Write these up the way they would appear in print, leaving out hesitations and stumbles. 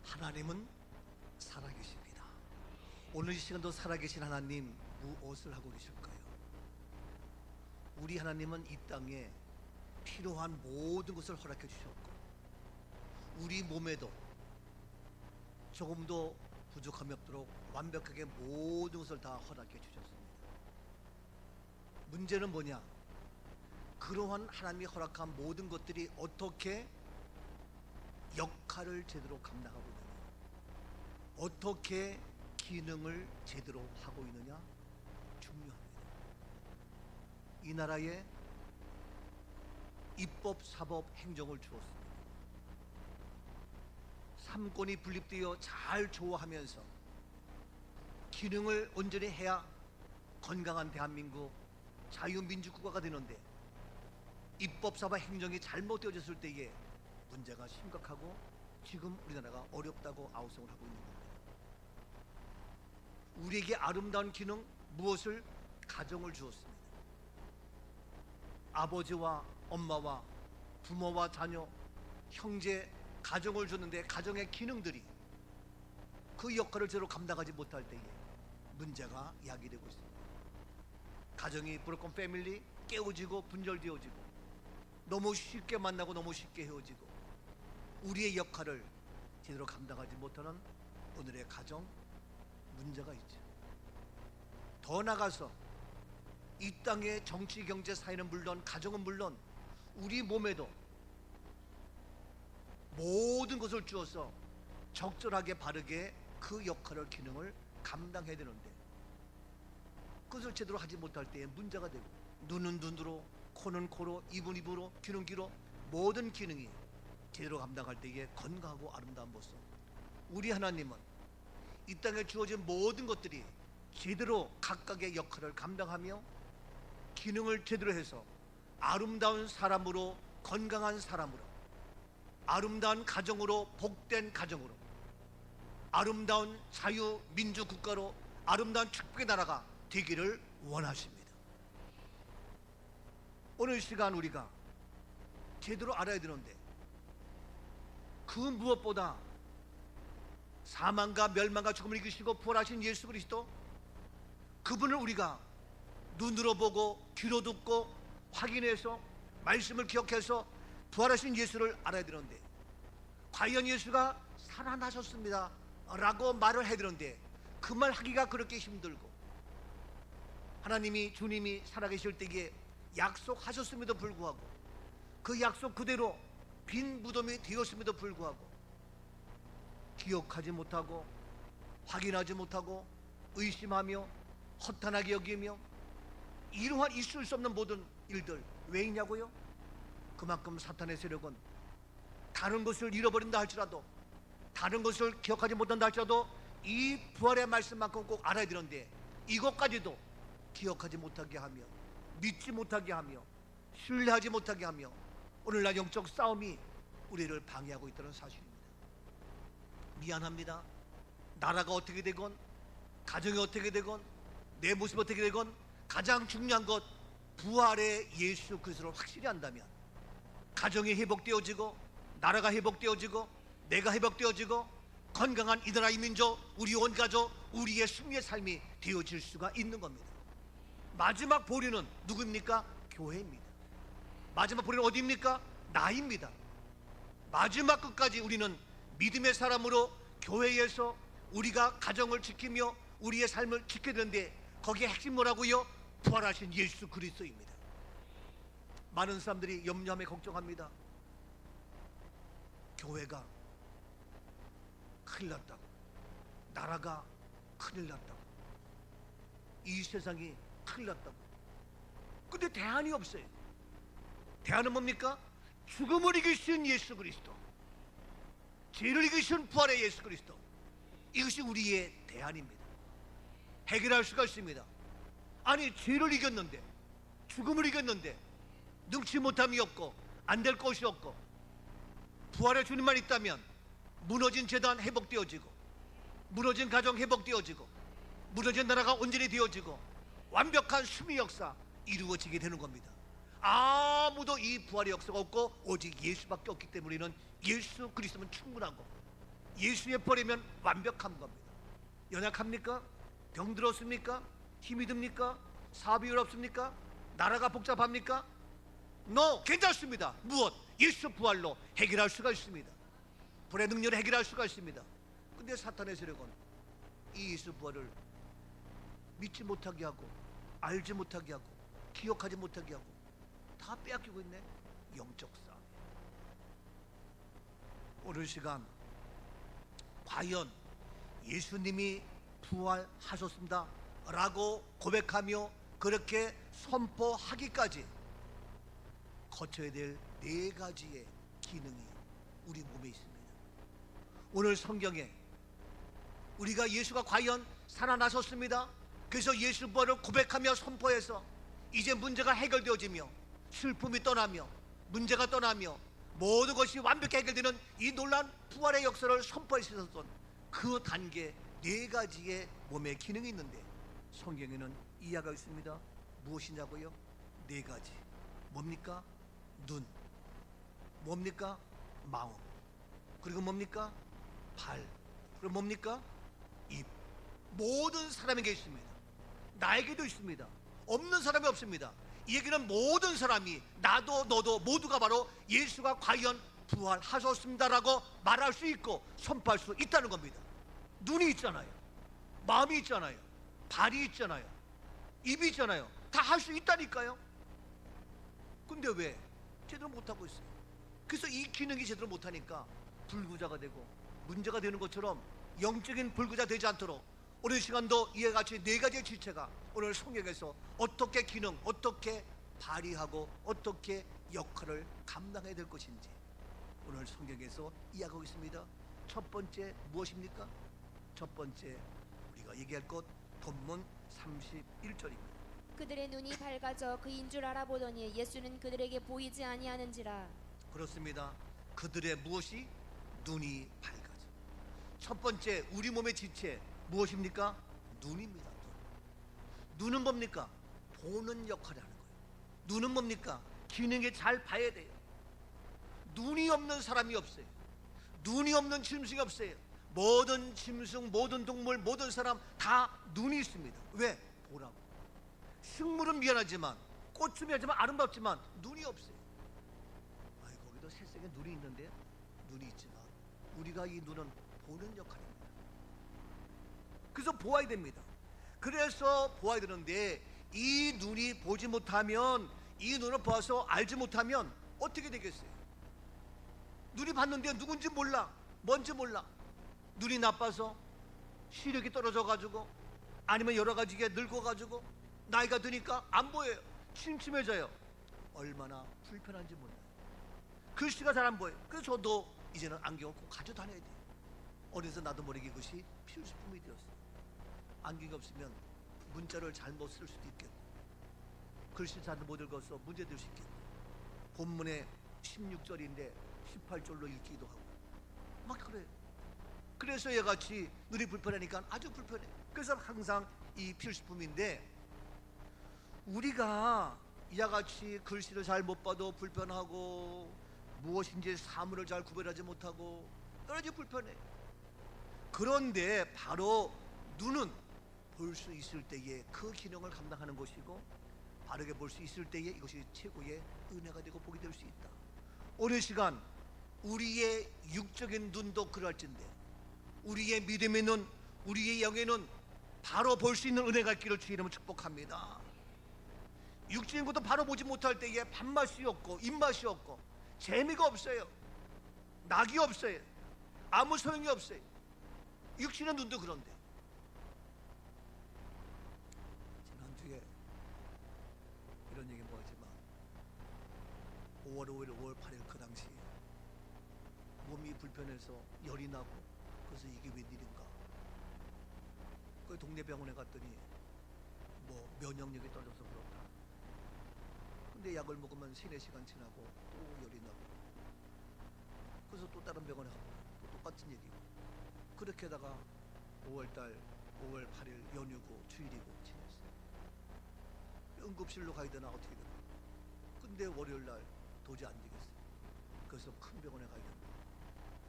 하나님은 살아계십니다. 오늘 이 시간도 살아계신 하나님 무엇을 하고 계실까요? 우리 하나님은 이 땅에 필요한 모든 것을 허락해 주셨고, 우리 몸에도 조금도 부족함이 없도록 완벽하게 모든 것을 다 허락해 주셨습니다. 문제는 뭐냐? 그러한 하나님이 허락한 모든 것들이 어떻게 역할을 제대로 감당하고 있느냐, 어떻게 기능을 제대로 하고 있느냐 중요합니다. 이 나라에 입법, 사법, 행정을 주었습니다. 삼권이 분립되어 잘 조화하면서 기능을 온전히 해야 건강한 대한민국 자유민주국가가 되는데, 입법, 사법, 행정이 잘못되어졌을 때에 문제가 심각하고 지금 우리나라가 어렵다고 아우성을 하고 있는 겁니다. 우리에게 아름다운 기능 무엇을? 가정을 주었습니다. 아버지와 엄마와 부모와 자녀, 형제, 가정을 줬는데 가정의 기능들이 그 역할을 제대로 감당하지 못할 때에 문제가 야기되고 있습니다. 가정이 브로큰 패밀리, 깨어지고 분열되어지고, 너무 쉽게 만나고 너무 쉽게 헤어지고, 우리의 역할을 제대로 감당하지 못하는 오늘의 가정, 문제가 있죠. 더 나가서 이 땅의 정치, 경제, 사회는 물론, 가정은 물론 우리 몸에도 모든 것을 주어서 적절하게 바르게 그 역할을, 기능을 감당해야 되는데 그것을 제대로 하지 못할 때에 문제가 되고, 눈은 눈으로, 코는 코로, 입은 입으로, 귀는 귀로 모든 기능이 제대로 감당할 때에 건강하고 아름다운 모습. 우리 하나님은 이 땅에 주어진 모든 것들이 제대로 각각의 역할을 감당하며 기능을 제대로 해서 아름다운 사람으로, 건강한 사람으로, 아름다운 가정으로, 복된 가정으로, 아름다운 자유민주국가로, 아름다운 축복의 나라가 되기를 원하십니다. 오늘 시간 우리가 제대로 알아야 되는데, 그 무엇보다 사망과 멸망과 죽음을 이기시고 부활하신 예수 그리스도, 그분을 우리가 눈으로 보고 귀로 듣고 확인해서 말씀을 기억해서 부활하신 예수를 알아야 되는데, 과연 예수가 살아나셨습니다 라고 말을 해야 되는데 그 말 하기가 그렇게 힘들고, 하나님이, 주님이 살아계실 때에 약속하셨음에도 불구하고 그 약속 그대로 빈 무덤이 되었음에도 불구하고 기억하지 못하고 확인하지 못하고 의심하며 허탄하게 여기며, 이러한 있을 수 없는 모든 일들 왜 있냐고요? 그만큼 사탄의 세력은 다른 것을 잃어버린다 할지라도, 다른 것을 기억하지 못한다 할지라도 이 부활의 말씀만큼 꼭 알아야 되는데 이것까지도 기억하지 못하게 하며, 믿지 못하게 하며, 신뢰하지 못하게 하며 오늘날 영적 싸움이 우리를 방해하고 있다는 사실입니다. 미안합니다. 나라가 어떻게 되건, 가정이 어떻게 되건, 내 모습이 어떻게 되건 가장 중요한 것, 부활의 예수 그리스도를 확실히 안다면 가정이 회복되어지고, 나라가 회복되어지고, 내가 회복되어지고, 건강한 이 나라 이 민족, 우리 온 가족, 우리의 승리의 삶이 되어질 수가 있는 겁니다. 마지막 보리는 누구입니까? 교회입니다. 마지막 보리는 어디입니까? 나입니다. 마지막 끝까지 우리는 믿음의 사람으로 교회에서 우리가 가정을 지키며 우리의 삶을 지켜야 되는데, 거기에 핵심 뭐라고요? 부활하신 예수 그리스도입니다. 많은 사람들이 염려하며 걱정합니다. 교회가 큰일 났다고, 나라가 큰일 났다고, 이 세상이 큰일 났다고. 근데 대안이 없어요. 대안은 뭡니까? 죽음을 이기신 예수 그리스도, 죄를 이기신 부활의 예수 그리스도, 이것이 우리의 대안입니다. 해결할 수가 있습니다. 아니, 죄를 이겼는데, 죽음을 이겼는데 능치 못함이 없고 안 될 것이 없고, 부활의 주님만 있다면 무너진 재단 회복되어지고, 무너진 가정 회복되어지고, 무너진 나라가 온전히 되어지고 완벽한 승리 역사 이루어지게 되는 겁니다. 아무도 이 부활의 역사가 없고 오직 예수밖에 없기 때문에 우리는 예수 그리스도면 충분하고, 예수에 버리면 완벽한 겁니다. 연약합니까? 병들었습니까? 힘이 듭니까? 사업이 어렵습니까? 나라가 복잡합니까? No, 괜찮습니다. 무엇? 예수 부활로 해결할 수가 있습니다. 불의 능력을 해결할 수가 있습니다. 근데 사탄의 세력은 이 예수 부활을 믿지 못하게 하고, 알지 못하게 하고, 기억하지 못하게 하고 다 빼앗기고 있네. 영적 싸움. 오늘 시간 과연 예수님이 부활하셨습니다 라고 고백하며 그렇게 선포하기까지 거쳐야 될 네 가지의 기능이 우리 몸에 있습니다. 오늘 성경에 우리가 예수가 과연 살아나셨습니다, 그래서 예수 부활을 고백하며 선포해서 이제 문제가 해결되어지며 슬픔이 떠나며 문제가 떠나며 모든 것이 완벽히 해결되는 이 놀라운 부활의 역사를 선포했었던 그 단계 네 가지의 몸의 기능이 있는데 성경에는 이야기가 있습니다. 무엇이냐고요? 네 가지. 뭡니까? 눈. 뭡니까? 마음. 그리고 뭡니까? 발. 그리고 뭡니까? 입. 모든 사람에게 있습니다. 나에게도 있습니다. 없는 사람이 없습니다. 이 얘기는 모든 사람이, 나도 너도 모두가 바로 예수가 과연 부활하셨습니다라고 말할 수 있고 선포할 수 있다는 겁니다. 눈이 있잖아요. 마음이 있잖아요. 발이 있잖아요. 입이 있잖아요. 다 할 수 있다니까요. 근데 왜 제대로 못하고 있어요? 그래서 이 기능이 제대로 못하니까 불구자가 되고 문제가 되는 것처럼 영적인 불구자 되지 않도록 오늘 시간도 이와 같이 네 가지의 지체가 오늘 성경에서 어떻게 기능, 어떻게 발휘하고 어떻게 역할을 감당해야 될 것인지 오늘 성경에서 이야기하고 있습니다. 첫 번째 무엇입니까? 첫 번째 우리가 얘기할 것 본문 31절입니다. 그들의 눈이 밝아져 그인 줄 알아보더니 예수는 그들에게 보이지 아니하는지라. 그렇습니다. 그들의 무엇이? 눈이 밝아져. 첫 번째 우리 몸의 지체 무엇입니까? 눈입니다. 눈은 뭡니까? 보는 역할을 하는 거예요. 눈은 뭡니까? 기능에 잘 봐야 돼요. 눈이 없는 사람이 없어요. 눈이 없는 짐승이 없어요. 모든 짐승, 모든 동물, 모든 사람 다 눈이 있습니다. 왜? 보라고. 식물은 미안하지만, 꽃은 미안하지만 아름답지만 눈이 없어요. 아이, 거기도 새싹에 눈이 있는데 눈이 있지만 우리가 이 눈은 보는 역할입니다. 그래서 보아야 됩니다. 그래서 보아야 되는데 이 눈이 보지 못하면, 이 눈을 봐서 알지 못하면 어떻게 되겠어요? 눈이 봤는데 누군지 몰라, 뭔지 몰라. 눈이 나빠서 시력이 떨어져 가지고 아니면 여러 가지게 늙어 가지고 나이가 드니까 안 보여요. 침침해져요. 얼마나 불편한지 몰라요. 글씨가 잘 안 보여요. 그래서 저도 이제는 안경을 꼭 가져다녀야 돼요. 어려서 나도 모르게 이것이 필수품이 되었어요. 안경이 없으면 문자를 잘못 쓸 수도 있겠고 글씨 잘 못 읽어서 문제될 수 있겠고 본문에 16절인데 18절로 읽기도 하고 막 그래요. 그래서 얘같이 눈이 불편하니까 아주 불편해. 그래서 항상 이 필수품인데 우리가 이와 같이 글씨를 잘 못 봐도 불편하고 무엇인지 사물을 잘 구별하지 못하고 여러 가지 불편해. 그런데 바로 눈은 볼 수 있을 때에 그 기능을 감당하는 것이고 바르게 볼 수 있을 때에 이것이 최고의 은혜가 되고 복이 될 수 있다. 오늘 시간 우리의 육적인 눈도 그럴진데 우리의 믿음의 눈, 우리의 영의 눈 바로 볼 수 있는 은혜가 있기를 주의 이름으로 축복합니다. 육적인 것도 바로 보지 못할 때에 밥맛이 없고 입맛이 없고 재미가 없어요. 낙이 없어요. 아무 소용이 없어요. 육신의 눈도 그런데 지난주에 이런 얘기 뭐하지만 5월 5일 5월 8일 그 당시 몸이 불편해서 열이 나고 그래서 이게 웬일인가 그 동네 병원에 갔더니 뭐 면역력이 떨어져서 그렇다. 근데 약을 먹으면 3-4시간 지나고 또 열이 나고 그래서 또 다른 병원에 가고 또 똑같은 얘기고 그렇게 하다가 5월달 5월 8일 연휴고 주일이고 지냈어요. 응급실로 가야 되나 어떻게 되나. 근데 월요일날 도저히 안 되겠어요. 그래서 큰 병원에 가야 된다.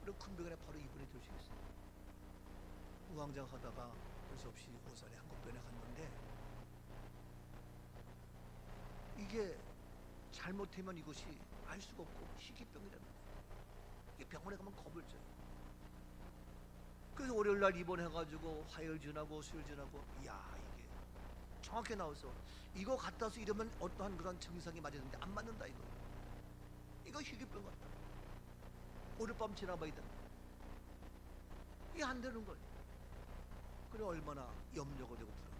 그리고 큰 병원에 바로 입원이 될 수 있어요. 우왕좌 하다가 할 수 없이 오산에 한국병원에 갔는데, 이게 잘못하면 이것이 알 수가 없고 희귀병이라는 거예요. 이게 병원에 가면 겁을 줘요. 그래서 월요일날 입원해가지고 화요일 지나고 수요일 지나고, 이야 이게 정확히 나와서 이거 갖다 와서 이러면 어떠한 그런 증상이 맞았는데 안 맞는다 이거예요. 이거 희귀병 같다. 오늘 밤 지나봐야 된다. 이게 안 되는 거예요. 그래 얼마나 염려가 되고 불안해.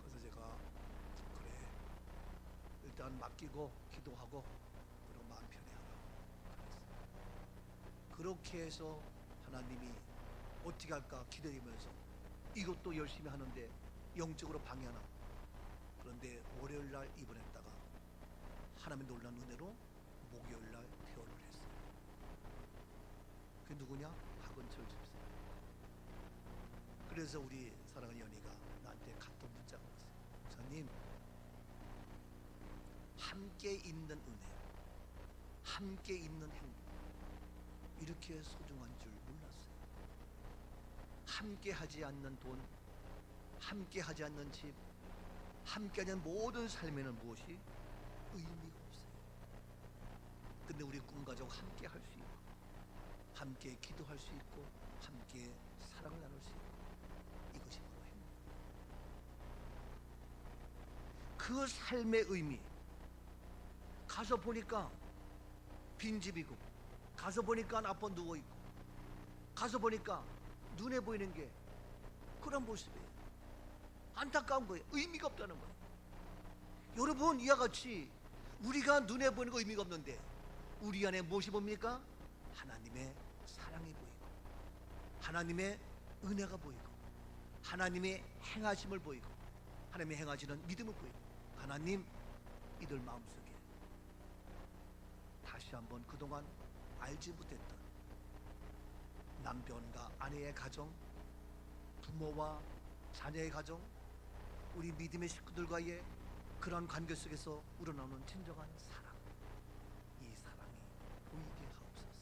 그래서 제가 그래 일단 맡기고 기도하고 그리고 마음 편히하라 그랬어요. 그렇게 해서 하나님이 어떻게 할까 기다리면서 이것도 열심히 하는데 영적으로 방해하나. 그런데 월요일날 입원했다가 하나님의 놀라운 은혜로 목요일날 퇴원을 했어요. 그게 누구냐? 박은철 집사. 그래서 우리 사랑하는 연희가 나한테 카톡 문자가 왔어요. 목사님, 함께 있는 은혜, 함께 있는 행복, 이렇게 소중한 줄 몰랐어요. 함께 하지 않는 돈, 함께 하지 않는 집, 함께 하는 모든 삶에는 무엇이 의미가 없어요. 근데 우리 꿈가족 함께 할 수 있고, 함께 기도할 수 있고, 함께 사랑을 나눌 수 있고, 이것이 바로 행복. 그 삶의 의미. 가서 보니까 빈집이고, 가서 보니까 아빠 누워있고, 가서 보니까 눈에 보이는 게 그런 모습이에요. 안타까운 거예요. 의미가 없다는 거예요. 여러분, 이와 같이 우리가 눈에 보이는 거 의미가 없는데 우리 안에 무엇이 봅니까? 하나님의 사랑이 보이고, 하나님의 은혜가 보이고, 하나님의 행하심을 보이고, 하나님의 행하시는 믿음을 보이고, 하나님 이들 마음속에 다시 한번 그동안 알지 못했던 남편과 아내의 가정, 부모와 자녀의 가정, 우리 믿음의 식구들과의 그러한 관계 속에서 우러나오는 진정한 사랑, 이 사랑이 보이게 하옵소서.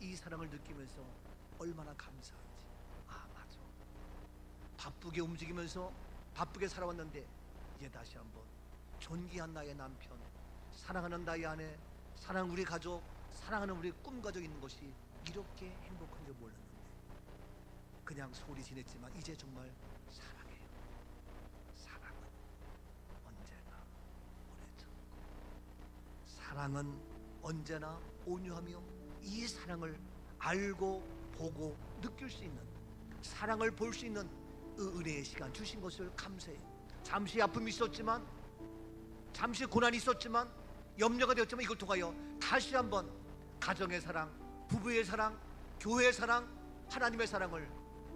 이 사랑을 느끼면서 얼마나 감사한지. 아 맞아, 바쁘게 움직이면서 바쁘게 살아왔는데 이제 다시 한번 존귀한 나의 남편, 사랑하는 나의 아내, 사랑하는 우리 가족, 사랑하는 우리 꿈가족 있는 것이 이렇게 행복한 줄 몰랐는데 그냥 소리 지냈지만 이제 정말 사랑해요. 사랑은 언제나 오래 참고, 사랑은 언제나 온유하며, 이 사랑을 알고 보고 느낄 수 있는, 사랑을 볼 수 있는 그 은혜의 시간 주신 것을 감사해요. 잠시 아픔이 있었지만, 잠시 고난이 있었지만, 염려가 되었지만 이걸 통하여 다시 한번 가정의 사랑, 부부의 사랑, 교회의 사랑, 하나님의 사랑을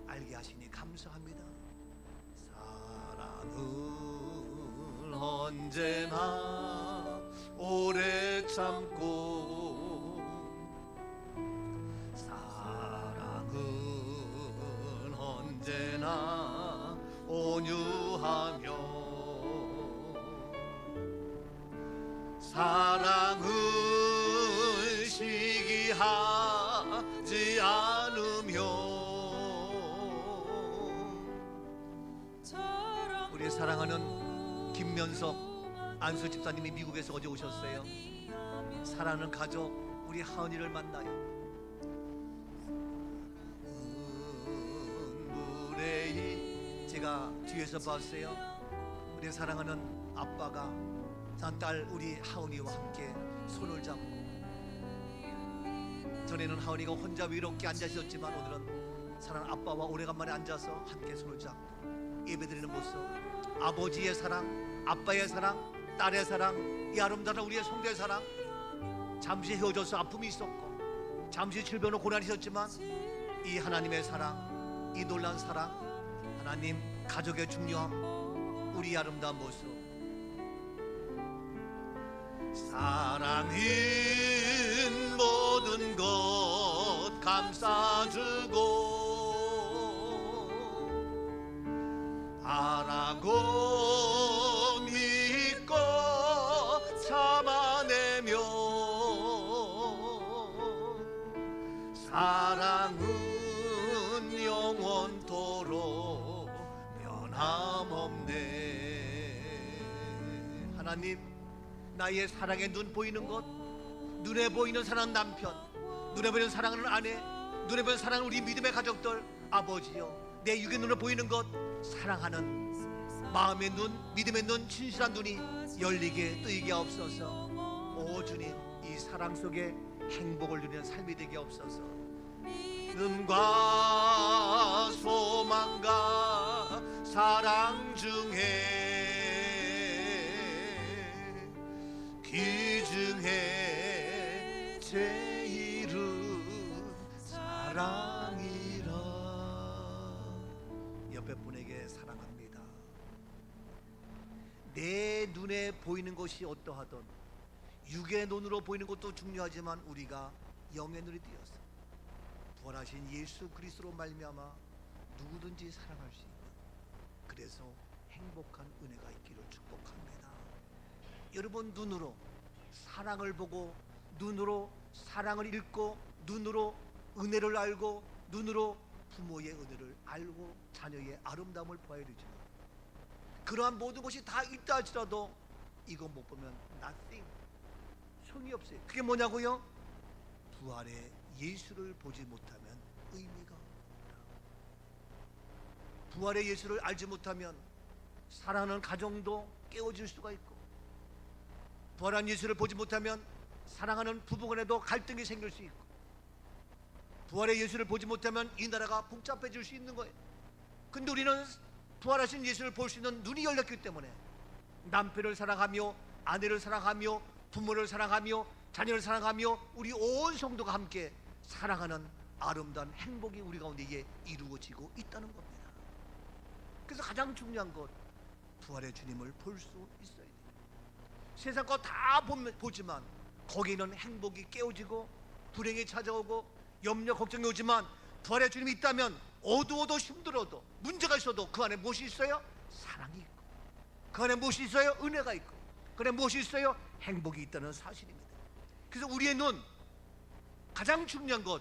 알게 하시니 감사합니다. 사랑은 언제나 오래 참고, 사랑은 언제나 온유하며, 사랑은 시기하지 않으며. 우리 사랑하는 김면석 안수 집사님이 미국에서 어제 오셨어요. 사랑하는 가족 우리 하은이를 만나요. 은물의 제가 뒤에서 봤어요. 우리 사랑하는 아빠가 딸 우리 하은이와 함께 손을 잡고, 전에는 하은이가 혼자 외롭게 앉아 있었지만 오늘은 사랑하는 아빠와 오래간만에 앉아서 함께 손을 잡고 예배드리는 모습, 아버지의 사랑, 아빠의 사랑, 딸의 사랑, 이 아름다운 우리의 성도의 사랑. 잠시 헤어져서 아픔이 있었고, 잠시 질병으로 고난이 있었지만 이 하나님의 사랑, 이 놀라운 사랑, 하나님 가족의 중요함, 우리 아름다운 모습. 사랑인 모든 것 감싸주고, 바라고 믿고 참아내며, 사랑은 영원토록 변함없네. 하나님, 나의 사랑의 눈 보이는 것, 눈에 보이는 사랑하는 남편, 눈에 보이는 사랑하는 아내, 눈에 보이는 사랑하는 우리 믿음의 가족들, 아버지여, 내 육의 눈으로 보이는 것, 사랑하는 마음의 눈, 믿음의 눈, 진실한 눈이 열리게 뜨이게 없어서. 오 주님, 이 사랑 속에 행복을 누리는 삶이 되게 없어서. 음과 소망과 사랑 중에 기중에 제일은 사랑이라. 옆에 분에게 사랑합니다. 내 눈에 보이는 것이 어떠하든 육의 눈으로 보이는 것도 중요하지만 우리가 영의 눈이 되어서 부활하신 예수 그리스도로 말미암아 누구든지 사랑할 수 있는, 그래서 행복한 은혜가 있기를 축복합니다. 여러분, 눈으로 사랑을 보고, 눈으로 사랑을 읽고, 눈으로 은혜를 알고, 눈으로 부모의 은혜를 알고 자녀의 아름다움을 보아야 되지만, 그러한 모든 것이 다 있다 할지라도 이거 못 보면 nothing, 소용이 없어요. 그게 뭐냐고요? 부활의 예수를 보지 못하면 의미가 없다. 부활의 예수를 알지 못하면 사랑하는 가정도 깨어질 수가 있고, 부활한 예수를 보지 못하면 사랑하는 부부간에도 갈등이 생길 수 있고, 부활의 예수를 보지 못하면 이 나라가 복잡해질 수 있는 거예요. 근데 우리는 부활하신 예수를 볼 수 있는 눈이 열렸기 때문에 남편을 사랑하며, 아내를 사랑하며, 부모를 사랑하며, 자녀를 사랑하며, 우리 온 성도가 함께 사랑하는 아름다운 행복이 우리 가운데 이루어지고 있다는 겁니다. 그래서 가장 중요한 것, 부활의 주님을 볼 수 있어야 돼요. 세상 거 다 보지만 거기는 행복이 깨어지고 불행이 찾아오고 염려 걱정이 오지만, 부활의 주님이 있다면 어두워도 힘들어도 문제가 있어도 그 안에 무엇이 있어요? 사랑이 있고, 그 안에 무엇이 있어요? 은혜가 있고, 그 안에 무엇이 있어요? 행복이 있다는 사실입니다. 그래서 우리의 눈, 가장 중요한 것,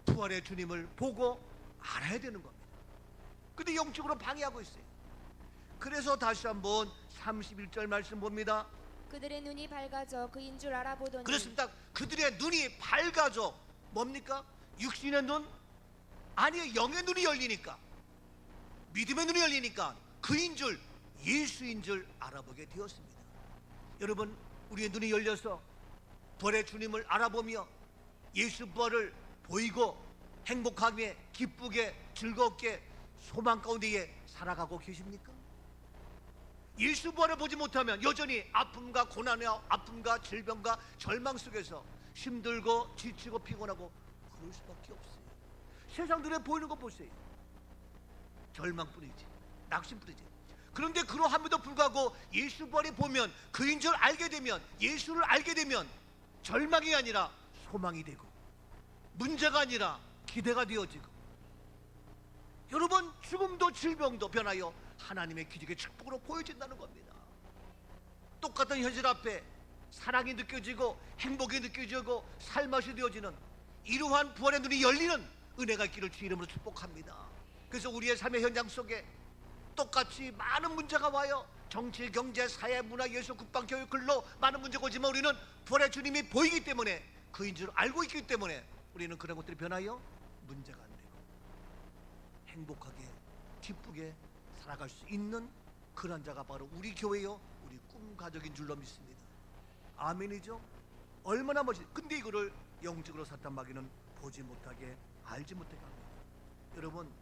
부활의 주님을 보고 알아야 되는 겁니다. 근데 영적으로 방해하고 있어요. 그래서 다시 한번 31절 말씀 봅니다. 그들의 눈이 밝아져 그인 줄 알아보더니. 그렇습니다. 그들의 눈이 밝아져. 뭡니까? 육신의 눈? 아니요, 영의 눈이 열리니까, 믿음의 눈이 열리니까 그인 줄, 예수인 줄 알아보게 되었습니다. 여러분, 우리의 눈이 열려서 부활의 주님을 알아보며 예수 부활을 보이고 행복하게, 기쁘게, 즐겁게 소망 가운데에 살아가고 계십니까? 예수 부활을 보지 못하면 여전히 아픔과 고난과 아픔과 질병과 절망 속에서 힘들고 지치고 피곤하고 그럴 수밖에 없어요. 세상 눈에 보이는 거 보세요. 절망뿐이지, 낙심뿐이지. 그런데 그러함에도 불구하고 예수 부활이 보면, 그인 줄 알게 되면, 예수를 알게 되면 절망이 아니라 소망이 되고, 문제가 아니라 기대가 되어지고, 여러분, 죽음도 질병도 변하여 하나님의 기적의 축복으로 보여진다는 겁니다. 똑같은 현실 앞에 사랑이 느껴지고 행복이 느껴지고 살맛이 되어지는 이러한 부활의 눈이 열리는 은혜가 있기를 주 이름으로 축복합니다. 그래서 우리의 삶의 현장 속에 똑같이 많은 문제가 와요. 정치, 경제, 사회, 문화, 예술, 국방, 교육, 근로 많은 문제가 오지만 우리는 부활의 주님이 보이기 때문에, 그인 줄 알고 있기 때문에 우리는 그런 것들이 변하여 문제가 안 되고 행복하게 기쁘게 살아갈 수 있는 그런 자가 바로 우리 교회요, 우리 꿈 가족인 줄로 믿습니다. 아멘이죠? 얼마나 멋있. 근데 이거를 영적으로 사탄 마귀는 보지 못하게, 알지 못하게 합니다. 여러분,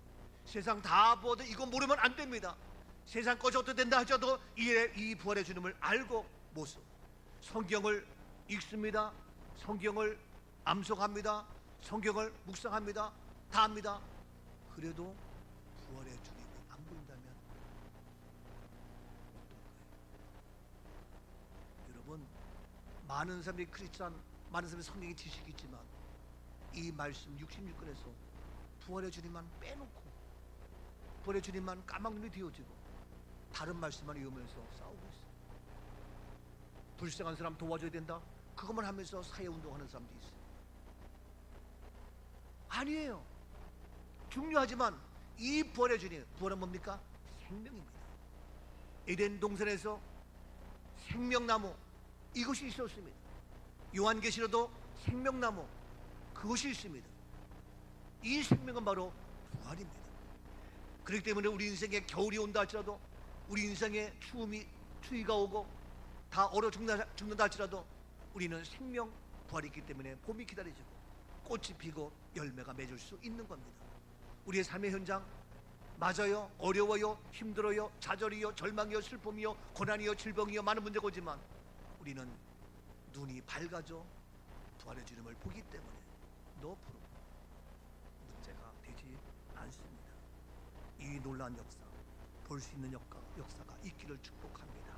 세상 다 보도 이거 모르면 안 됩니다. 세상 것이 어떻게 된다 하셔도 이 부활의 주님을 알고 모습, 성경을 읽습니다. 성경을 암송합니다. 성경을 묵상합니다. 다 합니다. 그래도 부활의 주님이 안 보인다면 어떨까요? 여러분, 많은 사람들이 크리스찬, 많은 사람들이 성경의 지식이 있지만 이 말씀 66권에서 부활의 주님만 빼놓고, 부활의 주님만 까막눈이 되어지고 다른 말씀만 외우면서 싸우고 있어요. 불쌍한 사람 도와줘야 된다, 그것만 하면서 사회운동하는 사람도 있어요. 아니에요. 중요하지만 이 부활의 주님, 부활은 뭡니까? 생명입니다. 에덴 동산에서 생명나무 이것이 있었습니다. 요한계시로도 생명나무 그것이 있습니다. 이 생명은 바로 부활입니다. 그렇기 때문에 우리 인생에 겨울이 온다 할지라도, 우리 인생에 추위가 오고 다 얼어 죽는다 할지라도 우리는 생명 부활이 있기 때문에 봄이 기다려지고 꽃이 피고 열매가 맺을 수 있는 겁니다. 우리의 삶의 현장, 맞아요, 어려워요, 힘들어요, 좌절이요, 절망이요, 슬픔이요, 고난이요, 질병이요, 많은 문제가 오지만 우리는 눈이 밝아져 부활의 주님을 보기 때문에 너프로 문제가 되지 않습니다. 이 놀라운 역사, 볼 수 있는 역사가 있기를 축복합니다.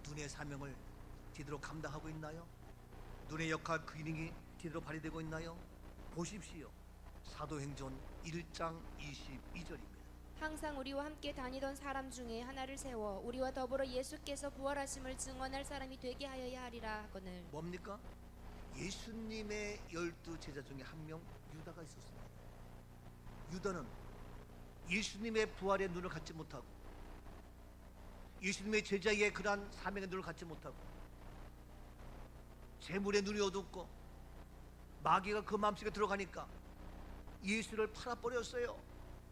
눈의 사명을 제대로 감당하고 있나요? 눈의 역할, 그 기능이 제대로 발휘되고 있나요? 보십시오. 사도행전 1장 22절입니다. 항상 우리와 함께 다니던 사람 중에 하나를 세워 우리와 더불어 예수께서 부활하심을 증언할 사람이 되게 하여야 하리라 하거늘. 뭡니까? 예수님의 12 제자 중에 한 명 유다가 있었습니다. 유다는 예수님의 부활의 눈을 갖지 못하고 예수님의 제자의 그러한 사명의 눈을 갖지 못하고 재물의 눈이 어둡고 마귀가 그 마음속에 들어가니까 예수를 팔아버렸어요.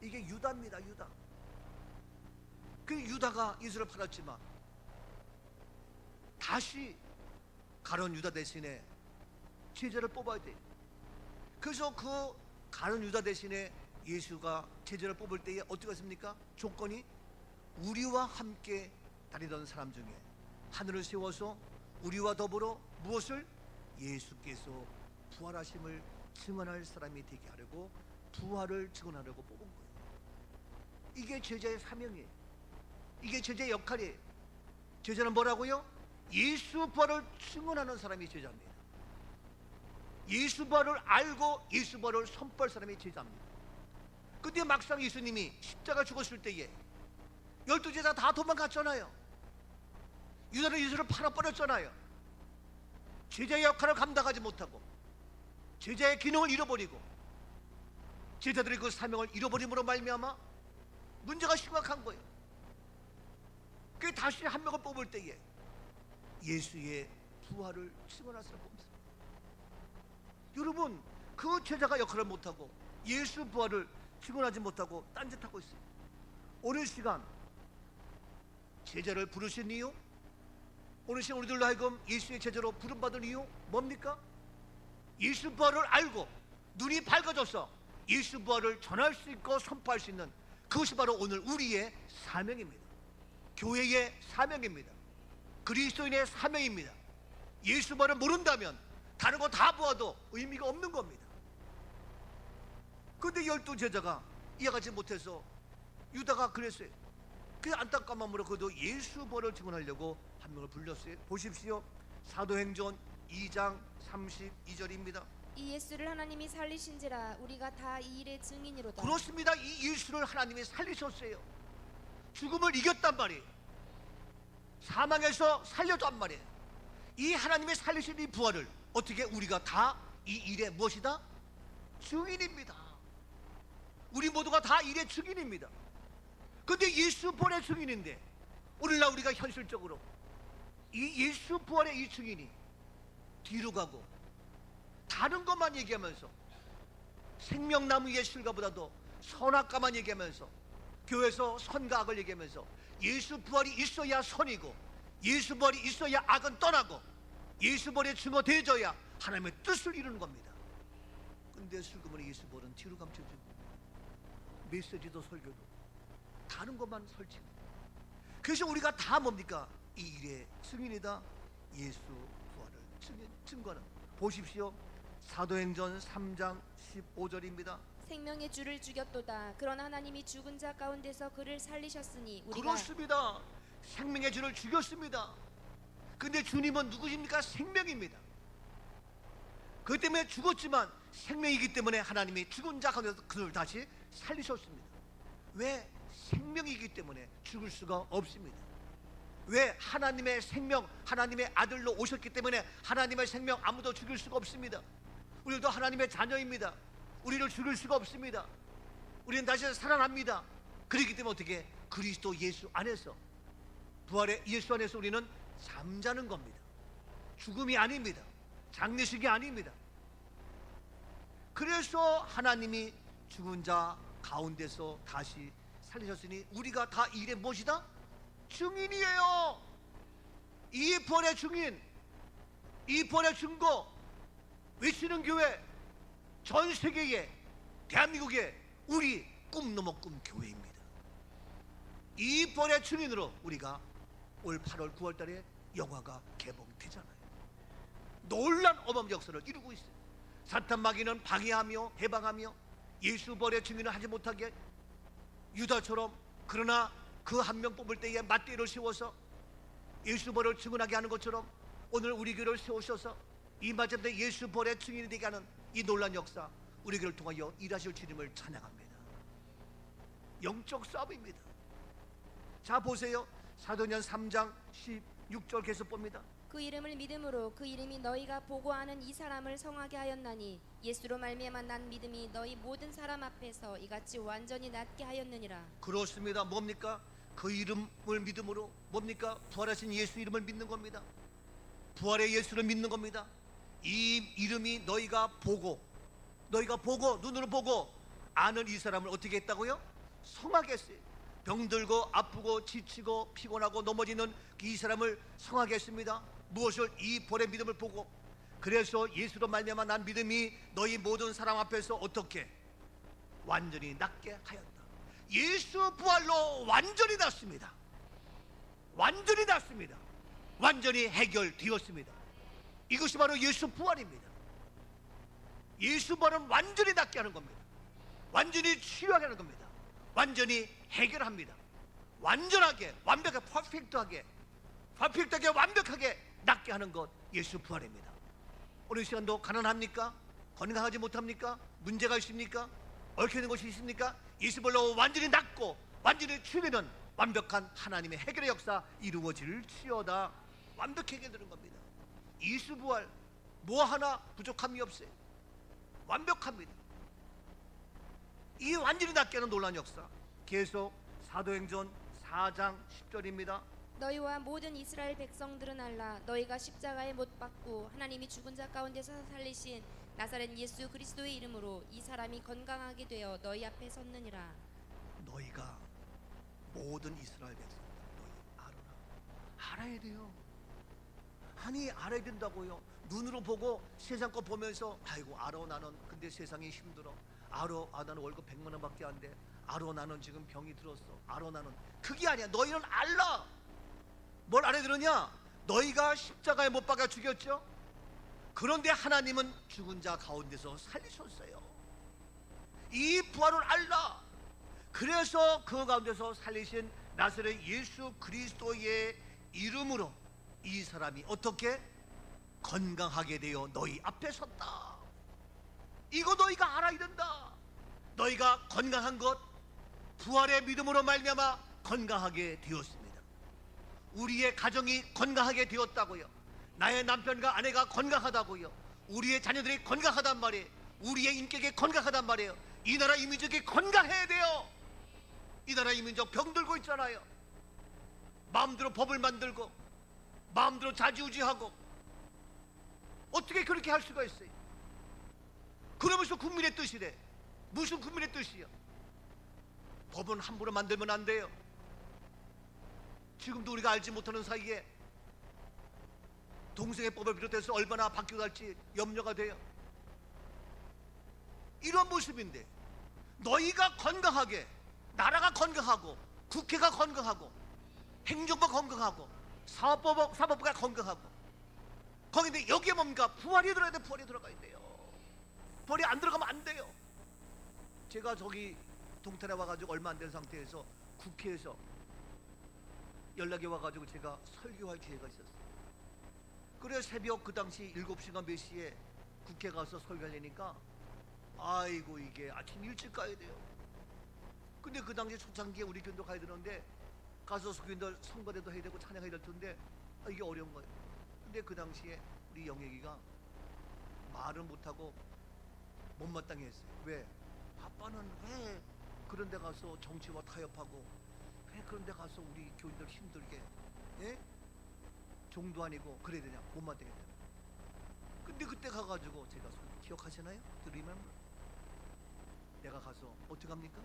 이게 유다입니다. 유다. 그 유다가 예수를 팔았지만 다시 가룟 유다 대신에 제자를 뽑아야 돼. 그래서 그 가룟 유다 대신에 예수가 제자를 뽑을 때에 어떻게 했습니까? 조건이 우리와 함께 다니던 사람 중에 하늘을 세워서 우리와 더불어 무엇을? 예수께서 부활하심을 증언할 사람이 되게 하려고, 부활을 증언하려고 뽑은 거예요. 이게 제자의 사명이에요. 이게 제자의 역할이에요. 제자는 뭐라고요? 예수 부활을 증언하는 사람이 제자입니다. 예수 부활을 알고 예수 부활을 선포할 사람이 제자입니다. 근데 막상 예수님이 십자가 죽었을 때에 12제자 다 도망갔잖아요. 유다는 예수를 팔아버렸잖아요. 제자의 역할을 감당하지 못하고 제자의 기능을 잃어버리고 제자들이 그 사명을 잃어버림으로 말미암아 문제가 심각한 거예요. 그 다시 한 명을 뽑을 때에 예수의 부활을 증언할 사람을 뽑습니다. 여러분, 그 제자가 역할을 못하고 예수 부활을 증언하지 못하고 딴짓하고 있어요. 오늘 시간 제자를 부르신 이유, 오늘 시간 우리들로 하여금 예수의 제자로 부름받은 이유 뭡니까? 예수 부활을 알고 눈이 밝아져서 예수 부활을 전할 수 있고 선포할 수 있는, 그것이 바로 오늘 우리의 사명입니다. 교회의 사명입니다. 그리스도인의 사명입니다. 예수 부활을 모른다면 다른 거 다 보아도 의미가 없는 겁니다. 그런데 12제자가 이해하지 못해서 유다가 그랬어요. 그 안타까운 마음으로 그도 예수 부활을 증언하려고 한 명을 불렀어요. 보십시오. 사도행전 2장 32절입니다. 이 예수를 하나님이 살리신지라 우리가 다 이 일의 증인이로다. 그렇습니다. 이 예수를 하나님이 살리셨어요. 죽음을 이겼단 말이에요. 사망에서 살려줬단 말이에요. 이 하나님의 살리신 이 부활을 어떻게 우리가 다 이 일의 무엇이다? 증인입니다. 우리 모두가 다 일의 증인입니다. 그런데 예수 부활의 증인인데 오늘날 우리가 현실적으로 이 예수 부활의 이 증인이 뒤로 가고 다른 것만 얘기하면서 생명나무 예술가보다도 선악과만 얘기하면서 교회에서 선과 악을 얘기하면서 예수 부활이 있어야 선이고 예수 부활이 있어야 악은 떠나고 예수 부활의 증거되어져야 하나님의 뜻을 이루는 겁니다. 근데 슬그머니 예수 부활은 뒤로 감춰지고 메시지도 설교도 다른 것만 설치고, 그래서 우리가 다 뭡니까? 이 일의 증인이다. 예수 부활을 증거하는. 보십시오. 사도행전 3장 15절입니다. 생명의 주를 죽였도다. 그러나 하나님이 죽은 자 가운데서 그를 살리셨으니 우리가. 그렇습니다. 생명의 주를 죽였습니다. 근데 주님은 누구십니까? 생명입니다. 그 때문에 죽었지만 생명이기 때문에 하나님이 죽은 자 가운데서 그를 다시 살리셨습니다. 왜? 생명이기 때문에 죽을 수가 없습니다. 왜? 하나님의 생명, 하나님의 아들로 오셨기 때문에 하나님의 생명 아무도 죽일 수가 없습니다. 우리도 하나님의 자녀입니다. 우리를 죽일 수가 없습니다. 우리는 다시 살아납니다. 그렇기 때문에 어떻게 그리스도 예수 안에서, 부활의 예수 안에서 우리는 잠자는 겁니다. 죽음이 아닙니다. 장례식이 아닙니다. 그래서 하나님이 죽은 자 가운데서 다시 살리셨으니 우리가 다 이 일의 무엇이다? 증인이에요. 이 부활의 증인, 이 부활의 증거 외치는 교회, 전 세계에, 대한민국에 우리 꿈 넘어 꿈 교회입니다. 이 부활의 증인으로 우리가 올 8월 9월 달에 영화가 개봉되잖아요. 놀란 어마어마한 역사를 이루고 있어요. 사탄 마귀는 방해하며 해방하며 예수 부활의 증인을 하지 못하게 유다처럼, 그러나 그 한 명 뽑을 때에 맞대를 세워서 예수 부활을 증언하게 하는 것처럼 오늘 우리 교회를 세우셔서 이 마지막에 예수 부활의 증인이 되게 하는 이 놀란 역사, 우리 교회를 통하여 일하실 주님을 찬양합니다. 영적 싸움입니다. 자 보세요. 사도행전 3장 16절 계속 봅니다. 그 이름을 믿음으로 그 이름이 너희가 보고 아는 이 사람을 성하게 하였나니 예수로 말미암아 난 믿음이 너희 모든 사람 앞에서 이같이 완전히 낫게 하였느니라. 그렇습니다. 뭡니까? 그 이름을 믿음으로, 뭡니까? 부활하신 예수 이름을 믿는 겁니다. 부활의 예수를 믿는 겁니다. 이 이름이 너희가 보고 눈으로 보고 아는 이 사람을 어떻게 했다고요? 성하게 했어요. 병들고 아프고 지치고 피곤하고 넘어지는 이 사람을 성하게 했습니다. 무엇을? 이 부활의 믿음을 보고. 그래서 예수로 말미암아 난 믿음이 너희 모든 사람 앞에서 어떻게? 완전히 낫게 하였다. 예수 부활로 완전히 낫습니다. 완전히 낫습니다. 완전히 해결되었습니다. 이것이 바로 예수 부활입니다. 예수 부활은 완전히 낫게 하는 겁니다. 완전히 치유하게 하는 겁니다. 완전히 해결합니다. 완전하게, 완벽하게, 퍼펙트하게 완벽하게 낫게 하는 것, 예수 부활입니다. 오늘 시간도 가난합니까? 건강하지 못합니까? 문제가 있습니까? 얽혀있는 것이 있습니까? 예수 부활로 완전히 낫고 완전히 치유되는 완벽한 하나님의 해결의 역사 이루어질지어다. 완벽히 해결되는 겁니다. 예수 부활 뭐 하나 부족함이 없어요. 완벽합니다. 이 완전히 낫게 하는 놀라운 역사, 계속 사도행전 4장 10절입니다. 너희와 모든 이스라엘 백성들은 알라. 너희가 십자가에 못 박고 하나님이 죽은 자 가운데서 살리신 나사렛 예수 그리스도의 이름으로 이 사람이 건강하게 되어 너희 앞에 섰느니라. 너희가 모든 이스라엘 백성들, 너희 알아야 돼요. 아니 알아야 된다고요. 눈으로 보고 세상 거 보면서 아이고 알아 나는 근데 세상이 힘들어. 알아 나는 월급 100만 원밖에 안 돼. 알아 나는 지금 병이 들었어. 알아 나는. 그게 아니야. 너희는 알라. 뭘 알아야 되느냐? 너희가 십자가에 못 박아 죽였죠. 그런데 하나님은 죽은 자 가운데서 살리셨어요. 이 부활을 알라. 그래서 그 가운데서 살리신 나사렛 예수 그리스도의 이름으로 이 사람이 어떻게 건강하게 되어 너희 앞에 섰다. 이거 너희가 알아야 된다. 너희가 건강한 것, 부활의 믿음으로 말미암아 건강하게 되었습니다. 우리의 가정이 건강하게 되었다고요. 나의 남편과 아내가 건강하다고요. 우리의 자녀들이 건강하단 말이에요. 우리의 인격이 건강하단 말이에요. 이 나라 이민족이 건강해야 돼요. 이 나라 이민족 병들고 있잖아요. 마음대로 법을 만들고 마음대로 좌지우지하고 어떻게 그렇게 할 수가 있어요? 그러면서 국민의 뜻이래. 무슨 국민의 뜻이야? 법은 함부로 만들면 안 돼요. 지금도 우리가 알지 못하는 사이에 동성애 법을 비롯해서 얼마나 바뀌고 갈지 염려가 돼요. 이런 모습인데 너희가 건강하게, 나라가 건강하고 국회가 건강하고 행정부가 건강하고 사법부가 건강하고 거기인데 여기에 뭡니까? 부활이 들어야 돼. 부활이 들어가야 돼요. 부활이 안 들어가면 안 돼요. 제가 저기 동탄에 와가지고 얼마 안 된 상태에서 국회에서 연락이 와가지고 제가 설교할 기회가 있었어요. 그래 새벽 그 당시 7시가 몇 시에 국회 가서 설교하려니까 아이고 이게 아침 일찍 가야 돼요. 근데 그 당시 초창기에 우리 교인도 가야 되는데 가서 교인들 선거대도 해야 되고 찬양해야 될 텐데 이게 어려운 거예요. 근데 그 당시에 우리 영애기가 말을 못하고 못마땅해 했어요. 왜? 아빠는 왜 그런 데 가서 정치와 타협하고, 왜 그런 데 가서 우리 교인들 힘들게, 예? 종도 아니고 그래야 되냐? 못마땅했다. 근데 그때 가가지고 제가 기억하시나요? 드리면 내가 가서 어떻게 합니까?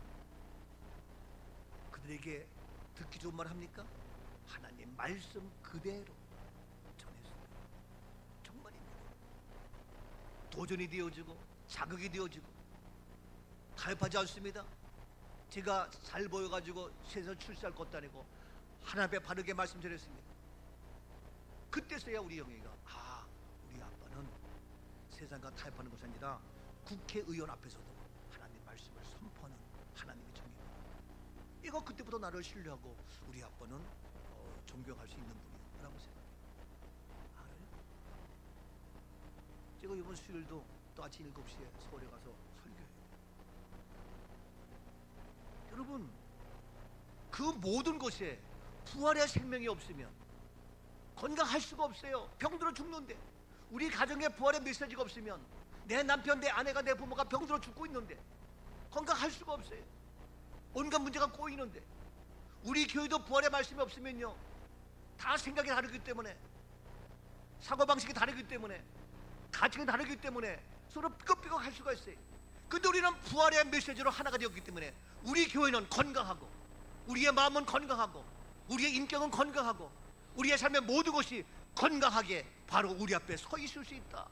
그들에게 듣기 좋은 말 합니까? 하나님 말씀 그대로 전했어요. 정말입니다. 도전이 되어지고 자극이 되어지고 타협하지 않습니다. 제가 잘 보여가지고 세상 출세할 것도 아니고 하나님 앞에 바르게 말씀 전했습니다. 그때서야 우리 영희가 우리 아빠는 세상과 타협하는 것이 아니라 국회의원 앞에서도 하나님 말씀을 선포하는 하나님의 정의구나. 이거 그때부터 나를 신뢰하고 우리 아빠는 존경할 수 있는 분이라고 생각해요. 알아요? 제가 이번 수요일도 또 아침 7시에 서울에 가서 설교해요. 여러분, 그 모든 것에 부활의 생명이 없으면 건강할 수가 없어요. 병들어 죽는데, 우리 가정에 부활의 메시지가 없으면 내 남편, 내 아내가, 내 부모가 병들어 죽고 있는데 건강할 수가 없어요. 온갖 문제가 꼬이는데, 우리 교회도 부활의 말씀이 없으면요, 다 생각이 다르기 때문에, 사고방식이 다르기 때문에, 가치가 다르기 때문에 서로 삐걱삐걱 할 수가 있어요. 근데 우리는 부활의 메시지로 하나가 되었기 때문에 우리 교회는 건강하고, 우리의 마음은 건강하고, 우리의 인격은 건강하고, 우리의 삶의 모든 것이 건강하게 바로 우리 앞에 서 있을 수 있다.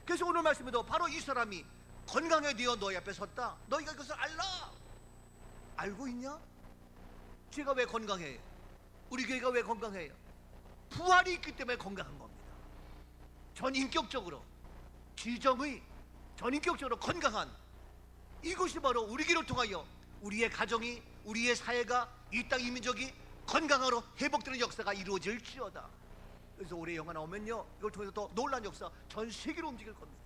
그래서 오늘 말씀에도 바로 이 사람이 건강해 되어 너희 앞에 섰다. 너희가 그것을 알라. 알고 있냐? 제가 왜 건강해요? 우리 교회가 왜 건강해요? 부활이 있기 때문에 건강한 겁니다. 전인격적으로, 지정의 전인격적으로 건강한 이것이 바로 우리 교회를 통하여 우리의 가정이, 우리의 사회가, 이 땅 이민족이 건강으로 회복되는 역사가 이루어질지어다. 그래서 올해 영화 나오면요, 이걸 통해서 더 놀라운 역사 전 세계로 움직일 겁니다.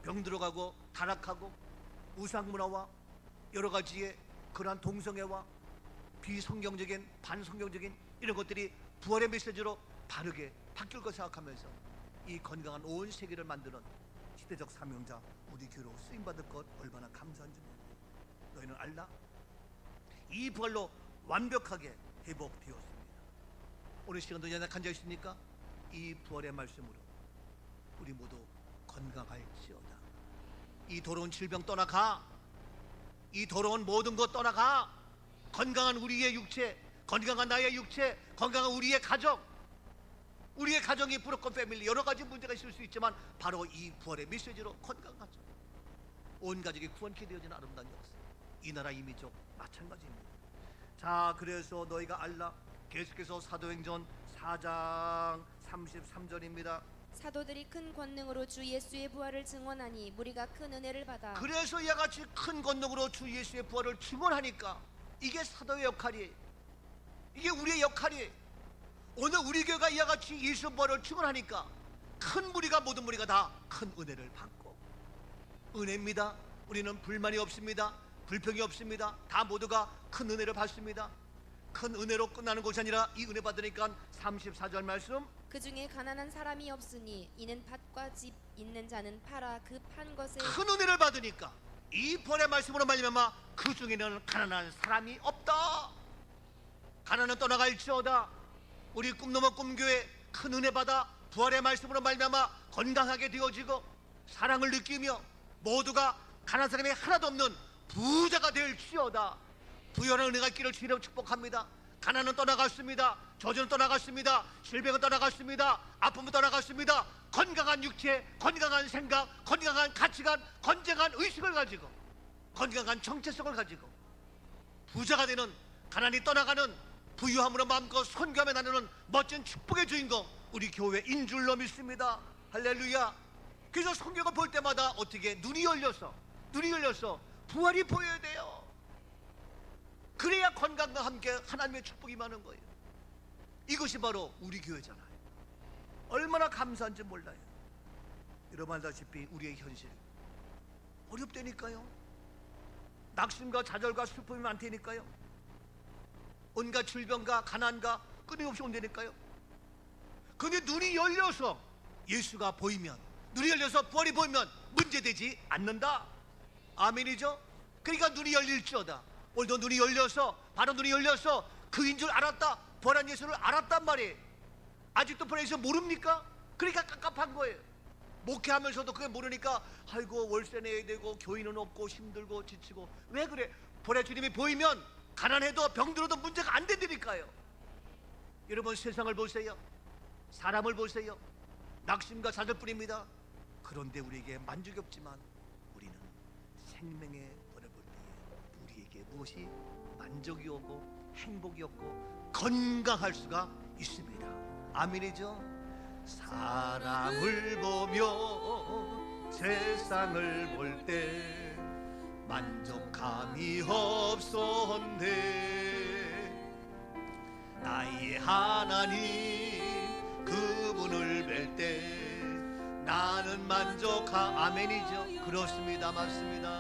병 들어가고 타락하고 우상문화와 여러 가지의 그러한 동성애와 비성경적인 반성경적인 이런 것들이 부활의 메시지로 바르게 바뀔 것 생각하면서 이 건강한 온 세계를 만드는 시대적 사명자 우리 교회로 쓰임받을 것 얼마나 감사한지 모르겠어요. 너희는 알라? 이 부활로 완벽하게 회복되었습니다. 오늘 시간도 연약한 자 있습니까? 이 부활의 말씀으로 우리 모두 건강할지어다. 이 더러운 질병 떠나가. 이 더러운 모든 것 떠나가. 건강한 우리의 육체, 건강한 나의 육체, 건강한 우리의 가정, 우리의 가정이 브로큰 패밀리, 여러 가지 문제가 있을 수 있지만 바로 이 부활의 메시지로 건강하죠. 온 가족이 구원케 되어지는 아름다운 역사. 이 나라 이민족 마찬가지입니다. 자, 그래서 너희가 알라. 계속해서 사도행전 4장 33절입니다. 사도들이 큰 권능으로 주 예수의 부활을 증언하니 무리가 큰 은혜를 받아. 그래서 이와 같이 큰 권능으로 주 예수의 부활을 증언하니까 이게 사도의 역할이에요. 이게 우리의 역할이에요. 오늘 우리 교회가 이와 같이 예수 부활을 증언하니까 큰 무리가, 모든 무리가 다 큰 은혜를 받고, 은혜입니다. 우리는 불만이 없습니다. 불평이 없습니다. 다 모두가 큰 은혜를 받습니다. 큰 은혜로 끝나는 것이 아니라 이 은혜 받으니까 34절 말씀, 그 중에 가난한 사람이 없으니 이는 밭과 집 있는 자는 팔아 그 판 것에. 큰 은혜를 받으니까 이 부활의 말씀으로 말미암아 그 중에는 가난한 사람이 없다. 가난은 떠나갈지어다. 우리 꿈넘어 꿈교회 큰 은혜 받아 부활의 말씀으로 말미암아 건강하게 되어지고 사랑을 느끼며 모두가 가난한 사람이 하나도 없는 부자가 될지어다. 부여한 은혜가 있기를 주님으로 축복합니다. 가난은 떠나갔습니다. 저주는 떠나갔습니다. 질병은 떠나갔습니다. 아픔은 떠나갔습니다. 건강한 육체, 건강한 생각, 건강한 가치관, 건강한 의식을 가지고, 건강한 정체성을 가지고 부자가 되는, 가난이 떠나가는, 부유함으로 마음껏 선교하며 나누는 멋진 축복의 주인공 우리 교회인 줄로 믿습니다. 할렐루야. 그래서 성경을 볼 때마다 어떻게 눈이 열려서 부활이 보여야 돼요. 그래야 건강과 함께 하나님의 축복이 많은 거예요. 이것이 바로 우리 교회잖아요. 얼마나 감사한지 몰라요. 여러분 알다시피 우리의 현실 어렵다니까요. 낙심과 좌절과 슬픔이 많다니까요. 온갖 질병과 가난과 끊임없이 온다니까요. 근데 눈이 열려서 예수가 보이면, 눈이 열려서 부활이 보이면 문제되지 않는다. 아멘이죠? 그러니까 눈이 열릴지어다. 오늘도 눈이 열려서, 바로 눈이 열려서 그인 줄 알았다, 부활한 예수를 알았단 말이에요. 아직도 부활한 예수 모릅니까? 그러니까 깝깝한 거예요. 목회하면서도 그게 모르니까 아이고 월세 내야 되고 교인은 없고 힘들고 지치고. 왜 그래? 부활의 주님이 보이면 가난해도 병들어도 문제가 안 되니까요. 여러분, 세상을 보세요. 사람을 보세요. 낙심과 자들 뿐입니다. 그런데 우리에게 만족이 없지만 우리는 생명의 본을 볼 때에 우리에게 무엇이 만족이 오고 행복이 없고 건강할 수가 있습니다. 아멘이죠? 사람을 보며 세상을 볼 때 만족함이 없었네. 나의 하나님 그분을 뵐 때 나는 아멘이죠? 그렇습니다. 맞습니다.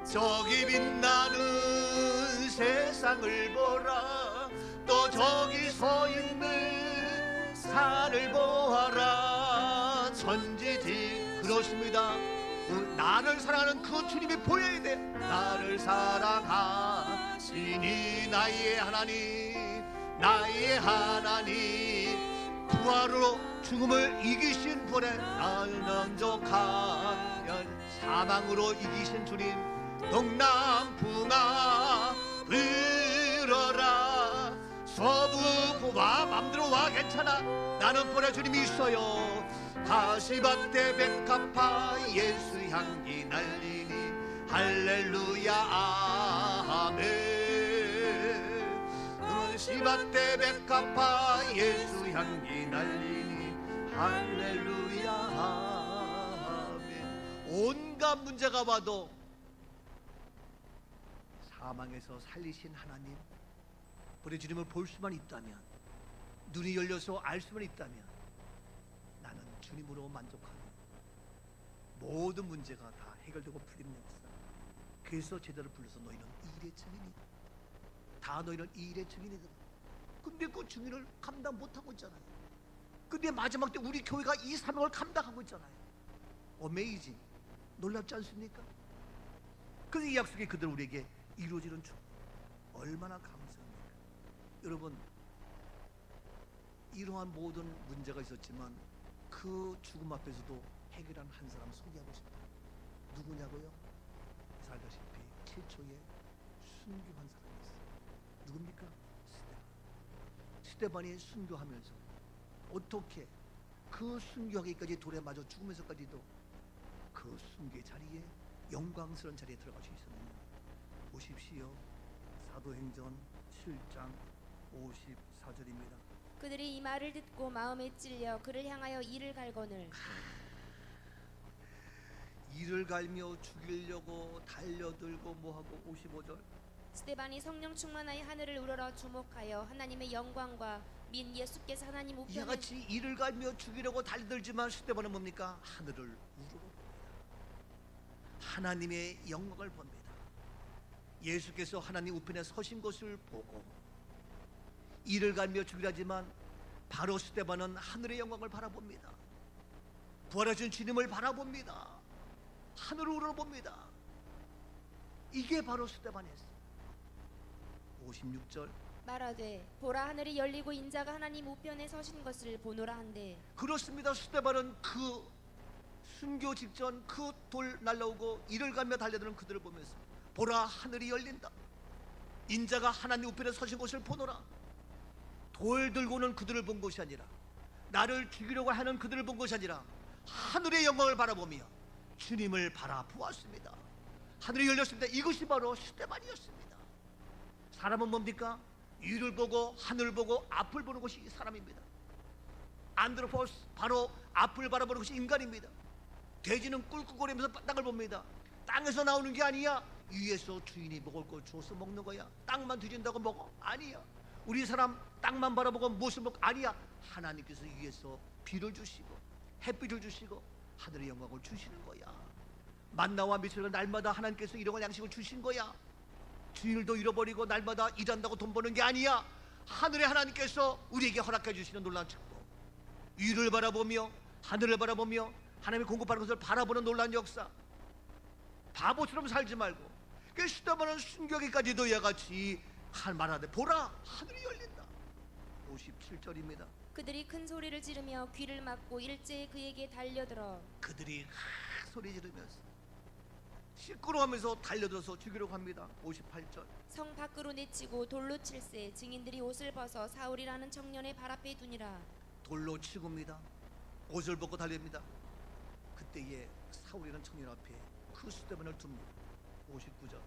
저기 빛나는 세상을 보라. 또 저기 서 있는 산을 보아라. 천지지. 그렇습니다. 나를 사랑하는 그 주님이 보여야 돼. 나를 사랑하시니 나의 하나님, 나의 하나님, 부활로 죽음을 이기신 분의 나를 만족하면 사망으로 이기신 주님, 동남풍아 불어라. 서부와 맘대로 와 괜찮아. 나는 보내 주님이 있어요. 가시밭에 백합화 예수 향기 날리니 할렐루야 아멘. 가시밭에 백합화 예수 향기 날리니 할렐루야 아멘. 온갖 문제가 와도 사망에서 살리신 하나님, 우리 주님을 볼 수만 있다면, 눈이 열려서 알 수만 있다면 나는 주님으로 만족하며 모든 문제가 다 해결되고 풀리는 역사. 그래서 제자를 불러서 너희는 이 일의 증인이다. 다 너희는 이 일의 증인이다. 근데 그 증인을 감당 못하고 있잖아요. 근데 마지막 때 우리 교회가 이 사명을 감당하고 있잖아요. 어메이징, 놀랍지 않습니까? 그래서 이 약속이 그대로 우리에게 이루어지는 중 얼마나 감사합니까? 여러분, 이러한 모든 문제가 있었지만 그 죽음 앞에서도 해결한 한 사람 소개하고 싶다. 누구냐고요? 잘 알다시피 7초에 순교한 사람이 있어요. 누굽니까? 스데반이 순교하면서 어떻게 그 순교하기까지 돌에 맞아 죽으면서까지도 그 순교의 자리에, 영광스러운 자리에 들어갈 수 있었느냐. 보십시오. 사도행전 7장 54절입니다. 그들이 이 말을 듣고 마음에 찔려 그를 향하여 이를 갈거늘. 이를 갈며 죽이려고 달려들고 뭐하고. 55절. 스데반이 성령 충만하여 하늘을 우러러 주목하여 하나님의 영광과 민 예수께서 하나님 이와 우편에 같이 이를 갈며 죽이려고 달려들지만 스데반은 뭡니까? 하늘을 우러러 봅니다. 하나님의 영광을 봅니다. 예수께서 하나님 우편에 서신 것을 보고 이를 갈며 죽이라지만 바로 스데반은 하늘의 영광을 바라봅니다. 부활하신 주님을 바라봅니다. 하늘을 우러봅니다. 이게 바로 스데반이었어요. 56절. 말하되 보라 하늘이 열리고 인자가 하나님 우편에 서신 것을 보노라 한데. 그렇습니다. 스데반은 그 순교 직전 그 돌 날라오고 이를 갈며 달려드는 그들을 보면서 보라 하늘이 열린다. 인자가 하나님 우편에 서신 것을 보노라. 돌 들고는 그들을 본 것이 아니라, 나를 죽이려고 하는 그들을 본 것이 아니라 하늘의 영광을 바라보며 주님을 바라보았습니다. 하늘이 열렸습니다. 이것이 바로 스데반이었습니다. 사람은 뭡니까? 위를 보고 하늘을 보고 앞을 보는 것이 사람입니다. 안드로포스, 바로 앞을 바라보는 것이 인간입니다. 돼지는 꿀꿀거리면서 땅을 봅니다. 땅에서 나오는 게 아니야. 위에서 주인이 먹을 걸 줘서 먹는 거야. 땅만 뒤진다고 먹어? 아니야. 우리 사람 땅만 바라보고 무엇을 먹고? 아니야. 하나님께서 위에서 비를 주시고 햇빛을 주시고 하늘의 영광을 주시는 거야. 만나와 미술을 날마다 하나님께서 일용할 양식을 주신 거야. 주일도 잃어버리고 날마다 일한다고 돈 버는 게 아니야. 하늘의 하나님께서 우리에게 허락해 주시는 놀라운 축복. 위를 바라보며 하늘을 바라보며 하나님의 공급하는 것을 바라보는 놀라운 역사. 바보처럼 살지 말고 그 시다바는 순교기까지도 이와 같이 한 말하되 보라 하늘이 열린다. 57절입니다. 그들이 큰 소리를 지르며 귀를 막고 일제히 그에게 달려들어 그들이 소리 지르면서 시끄러워하면서 달려들어서 죽이려고 합니다. 58절. 성 밖으로 내치고 돌로 칠세 증인들이 옷을 벗어 사울이라는 청년의 발 앞에 두니라. 돌로 치고입니다. 옷을 벗고 달립니다. 그때에 사울이라는 청년 앞에 그 스데반을 둡니다. 59절.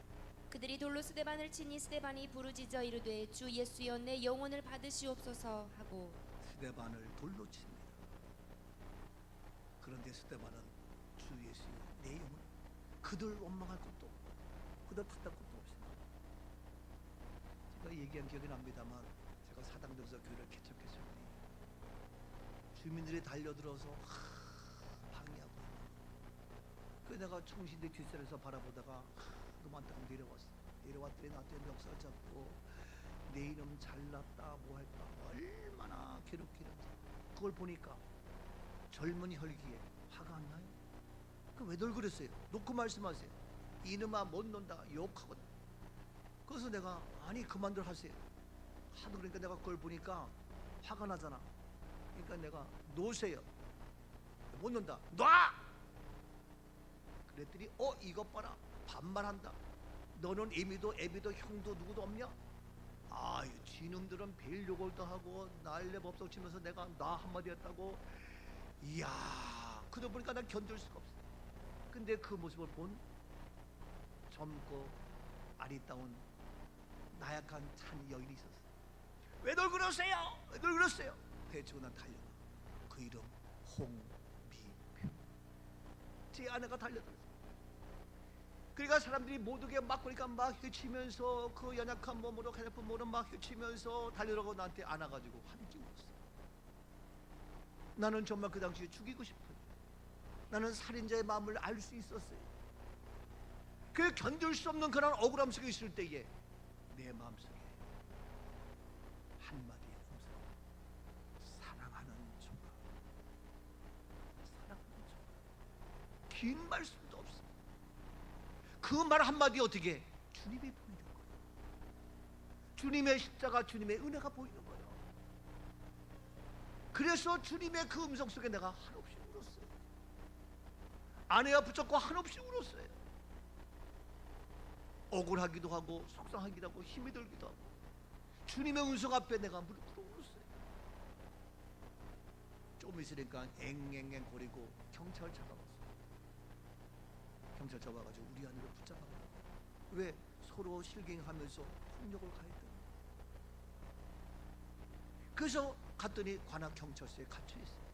그들이 돌로 스데반을 치니 스데반이 부르짖어 이르되 주 예수여 내 영혼을 받으시옵소서 하고 스데반을 돌로 칩니다. 그런데 스데반은 주 예수여 내 영혼, 그들 원망할 것도 없고 그들 받을 것도 없습니다. 제가 얘기한 기억이 납니다만 제가 사당들에서 교회를 개척했을 때 주민들이 달려들어서 방해하고, 그 내가 청신대 뒷산에서 바라보다가 너무 안타까워 내려왔더니 나한테 멱살 잡고 내 이름 잘났다 뭐 할까 얼마나 괴롭히는지. 그걸 보니까 젊은 혈기에 화가 안 나요? 그 왜들 그랬어요? 놓고 말씀하세요. 이놈아 못 논다 욕하거든. 그래서 내가 아니 그만들 하세요 하도 그러니까 내가 그걸 보니까 화가 나잖아. 그러니까 내가 놓으세요. 못 논다 놔! 그랬더니 이것 봐라 반말한다. 너는 애비도 형도 누구도 없냐? 아유 지놈들은 벨욕을도 하고 날래법석 치면서 내가 나 한마디 했다고. 이야 그러다 보니까 난 견딜 수가 없어. 근데 그 모습을 본 젊고 아리따운 나약한 찬 여인이 있었어. 왜들 그러세요? 왜들 그러세요? 대치고 난 달려가. 그 이름 홍미표. 제 아내가 달려들었어. 그러니까 사람들이 모두게 막 그러니까 막 헤치면서 그 연약한 몸으로 가냘픈 몸으로 막 헤치면서 달려들고 나한테 안아가지고 한지 울었어. 나는 정말 그 당시에 죽이고 싶어요. 나는 살인자의 마음을 알 수 있었어요. 그 견딜 수 없는 그런 억울함 속에 있을 때에 내 마음속에 한마디의 음성, 사랑하는 조카, 사랑하는 조카. 긴 말씀도 없어. 그 말 한마디 어떻게 주님이 보이는 거예요. 주님의 십자가, 주님의 은혜가 보이는 거예요. 그래서 주님의 그 음성 속에 내가 한없이 울었어요. 아내와 붙잡고 한없이 울었어요. 억울하기도 하고 속상하기도 하고 힘이 들기도 하고 주님의 음성 앞에 내가 무릎 꿇어 울었어요. 좀 있으니까 앵앵앵 거리고 경찰 잡아갔어요. 경찰 잡아가지고 우리 아내를 붙잡아가지고 왜 서로 실갱하면서 폭력을 가했더니. 그래서 갔더니 관악 경찰서에 갇혀 있어요.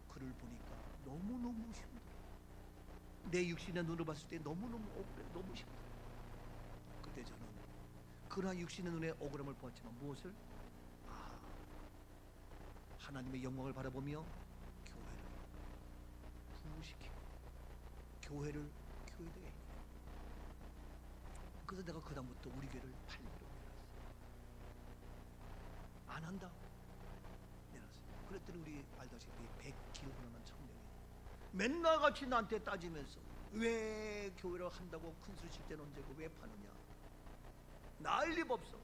그를 보니까 너무너무 힘들어. 내 육신의 눈으로 봤을 때 너무너무 억울해. 너무 힘들어. 그때 저는 그러한 육신의 눈에 억울함을 보았지만 무엇을? 하나님의 영광을 바라보며 교회를 부흥시키고 교회를 교회되게 했네. 그래서 내가 그 다음부터 우리 교회를 8km 내놨어요. 안 한다 내놨어요. 그랬더니 우리 알다시피 100km 하는 청년이 맨날 같이 나한테 따지면서 왜 교회를 한다고 큰 소리 칠 때는 언제고 왜 파느냐, 난리법석.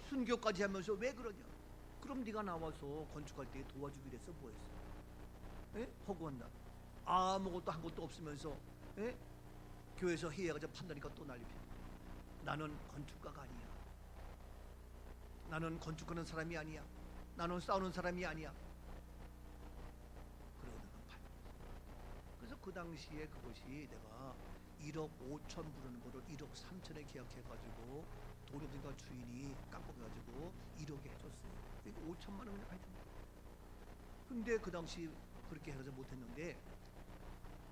순교까지 하면서 왜 그러냐. 그럼 네가 나와서 건축할 때 도와주기로 해서 뭐 했어? 허구한다. 아무것도 한 것도 없으면서 교회에서 회의해가지고 판다니까 또 난리 피워. 나는 건축가가 아니야. 나는 건축하는 사람이 아니야. 나는 싸우는 사람이 아니야. 그러고 내가 팔. 그래서 그 당시에 그것이 내가 1억 5천 부르는 거를 1억 3천에 계약해가지고 도로등가 주인이 깎아가지고 1억에 해줬어요. 그러니까 5천만 원을 하여튼. 근데 그 당시 그렇게 해서 못했는데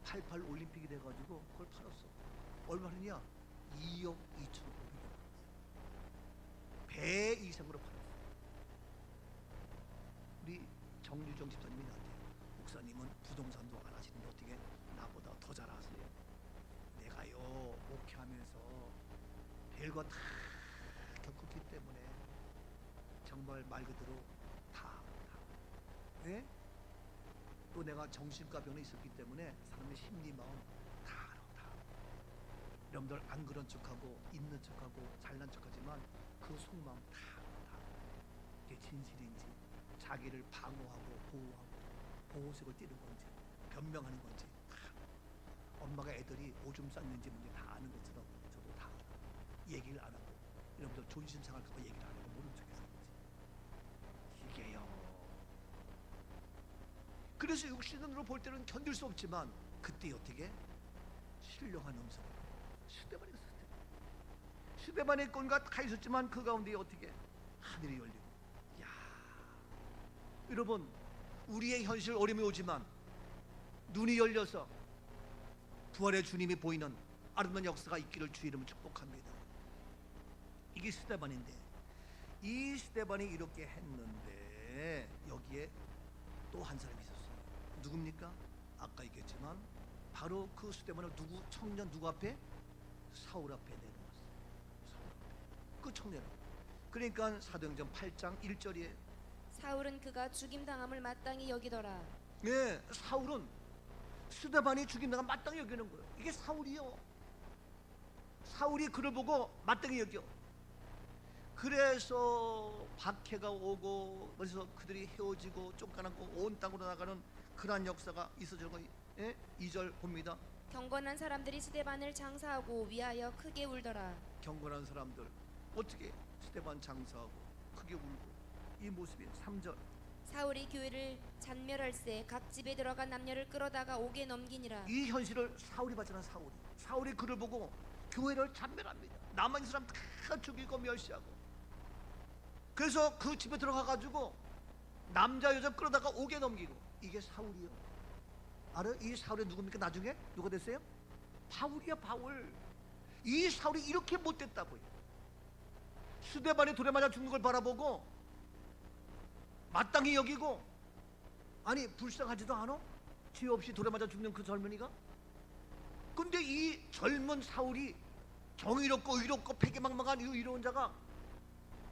88 올림픽이 돼가지고 그걸 팔았어. 얼마냐? 2억 2,500원. 배 이상으로 팔았어. 우리 정유정 집사님이 나한테 목사님은 부동산도 안 하시는데 어떻게 나보다 더 잘하세요? 내가요 목회하면서 별거 다 겪었기 때문에 정말 말 그대로 다. 예? 또 내가 정신과 병에 있었기 때문에 사람의 심리 마음 다 알아. 사람들 안 그런 척하고 있는 척하고 잘난 척하지만 그 속마음 다 이게 진실인지 자기를 방어하고 보호하고 보호색을 띠는 건지 변명하는 건지 다 엄마가 애들이 오줌 쌌는지 뭔지 다 아는 것처럼 저도 다 얘기를 안 하고 여러분들 존심 상할까봐 얘기를 안 하고 모른 척해서 그렇지. 이게요. 그래서 육신으로 볼 때는 견딜 수 없지만 그때 어떻게 신령한 음성 스데반이었어요. 스데반의 건과 다 있었지만 그 가운데 어떻게 하늘이 열리고, 야, 여러분 우리의 현실 어려움이 오지만 눈이 열려서 부활의 주님이 보이는 아름다운 역사가 있기를 주 이름으로 축복합니다. 이게 스데반인데 이 스데반이 이렇게 했는데 여기에 또 한 사람이 있었어요. 누굽니까? 아까 얘기했지만 바로 그 스데반을 누구 청년 누구 앞에? 사울 앞에 내놓았어요. 사울 앞에. 그 청년을. 그러니까 사도행전 8장 1절에 사울은 그가 죽임 당함을 마땅히 여기더라. 네, 사울은 스데반이 죽임당한 마땅히 여기는 거예요. 이게 사울이요. 사울이 그를 보고 마땅히 여겨. 그래서 박해가 오고 그래서 그들이 헤어지고 쫓겨나고 온 땅으로 나가는 그러한 역사가 있어지는 거. 예? 2절 봅니다. 경건한 사람들이 스데반을 장사하고 위하여 크게 울더라. 경건한 사람들 어떻게 스데반 장사하고 크게 울고 이 모습이 3절. 사울이 교회를 잔멸할세 각 집에 들어가 남녀를 끌어다가 옥에 넘기니라. 이 현실을 사울이 봤잖아. 사울이 그를 보고 교회를 잔멸합니다. 남은 사람 다 죽이고 멸시하고. 그래서 그 집에 들어가 가지고 남자 여자 끌어다가 옥에 넘기고. 이게 사울이요. 알아? 이 사울이 누굽니까? 나중에 누가 됐어요? 바울이야. 바울. 이 사울이 이렇게 못됐다고요. 스데반이 돌에 맞아 죽는 걸 바라보고 마땅히 여기고, 아니 불쌍하지도 않아? 죄 없이 돌에 맞아 죽는 그 젊은이가? 근데 이 젊은 사울이 정의롭고 의롭고 패기망망한 이 의로운 자가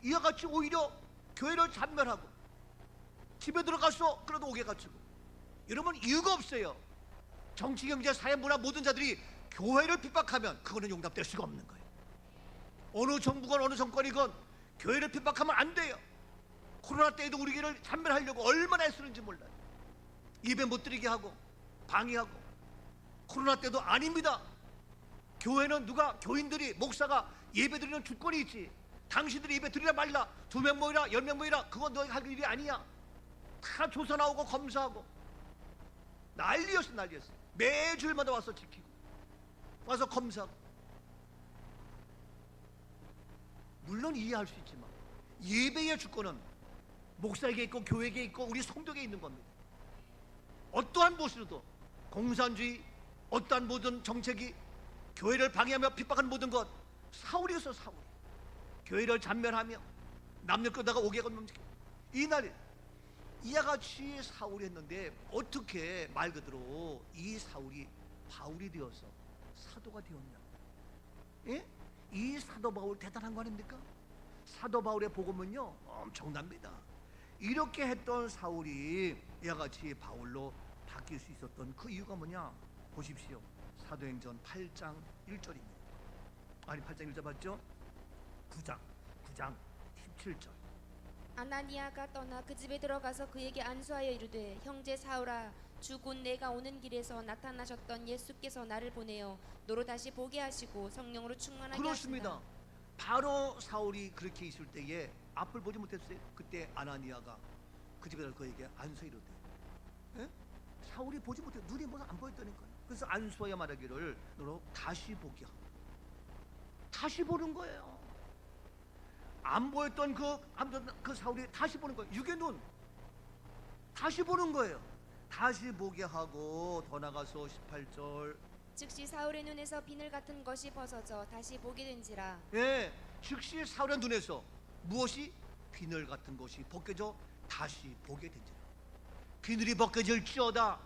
이와 같이 오히려 교회를 잔멸하고 집에 들어가서 그래도 옥에 갇히고. 여러분 이유가 없어요. 정치, 경제, 사회, 문화 모든 자들이 교회를 핍박하면 그거는 용납될 수가 없는 거예요. 어느 정부건 어느 정권이건 교회를 핍박하면 안 돼요. 코로나 때에도 우리 교회를 잔멸하려고 얼마나 애쓰는지 몰라요. 예배 못 드리게 하고 방해하고. 코로나 때도 아닙니다. 교회는 누가 교인들이 목사가 예배 드리는 주권이 있지. 당신들이 예배 드리라 말라 2명 모이라 10명 모이라 그건 너희 할 일이 아니야. 다 조사 나오고 검사하고 난리였어. 매주일마다 와서 지키고 와서 검사하고. 물론 이해할 수 있지만 예배의 주권은 목사에게 있고 교회에게 있고 우리 성도에게 있는 겁니다. 어떠한 곳으로도 공산주의 어떠한 모든 정책이 교회를 방해하며 핍박하는 모든 것 사울이었어. 사울. 교회를 잔멸하며 남녀 끌다가 옥에 넘기고. 이날 이와 같이 사울이 했는데 어떻게 말 그대로 이 사울이 바울이 되어서 사도가 되었냐. 예? 이 사도 바울 대단한 거 아닙니까? 사도 바울의 복음은요 엄청납니다. 이렇게 했던 사울이 이와 같이 바울로 바뀔 수 있었던 그 이유가 뭐냐 보십시오. 사도행전 8장 1절입니다. 아니 8장 1절 맞죠? 9장 17절. 아나니아가 떠나 그 집에 들어가서 그에게 안수하여 이르되 형제 사울아 주 곧 내가 오는 길에서 나타나셨던 예수께서 나를 보내어 너로 다시 보게 하시고 성령으로 충만하게 그렇습니다. 하신다. 바로 사울이 그렇게 있을 때에 앞을 보지 못했어요. 그때 아나니아가 그 집에 갈 그에게 안수해 이르되. 예? 사울이 보지 못해 눈이 뭐가 안 보였다니까요. 그래서 안수하여 말하기를 너로 다시 보게 하고. 다시 보는 거예요. 안 보였던 그 사울이 다시 보는 거예요. 육의 눈 다시 보는 거예요. 다시 보게 하고 더 나가서 18절. 즉시 사울의 눈에서 비늘 같은 것이 벗어져 다시 보게 된지라. 예, 즉시 사울의 눈에서 무엇이 비늘 같은 것이 벗겨져 다시 보게 된지라. 비늘이 벗겨질지어다.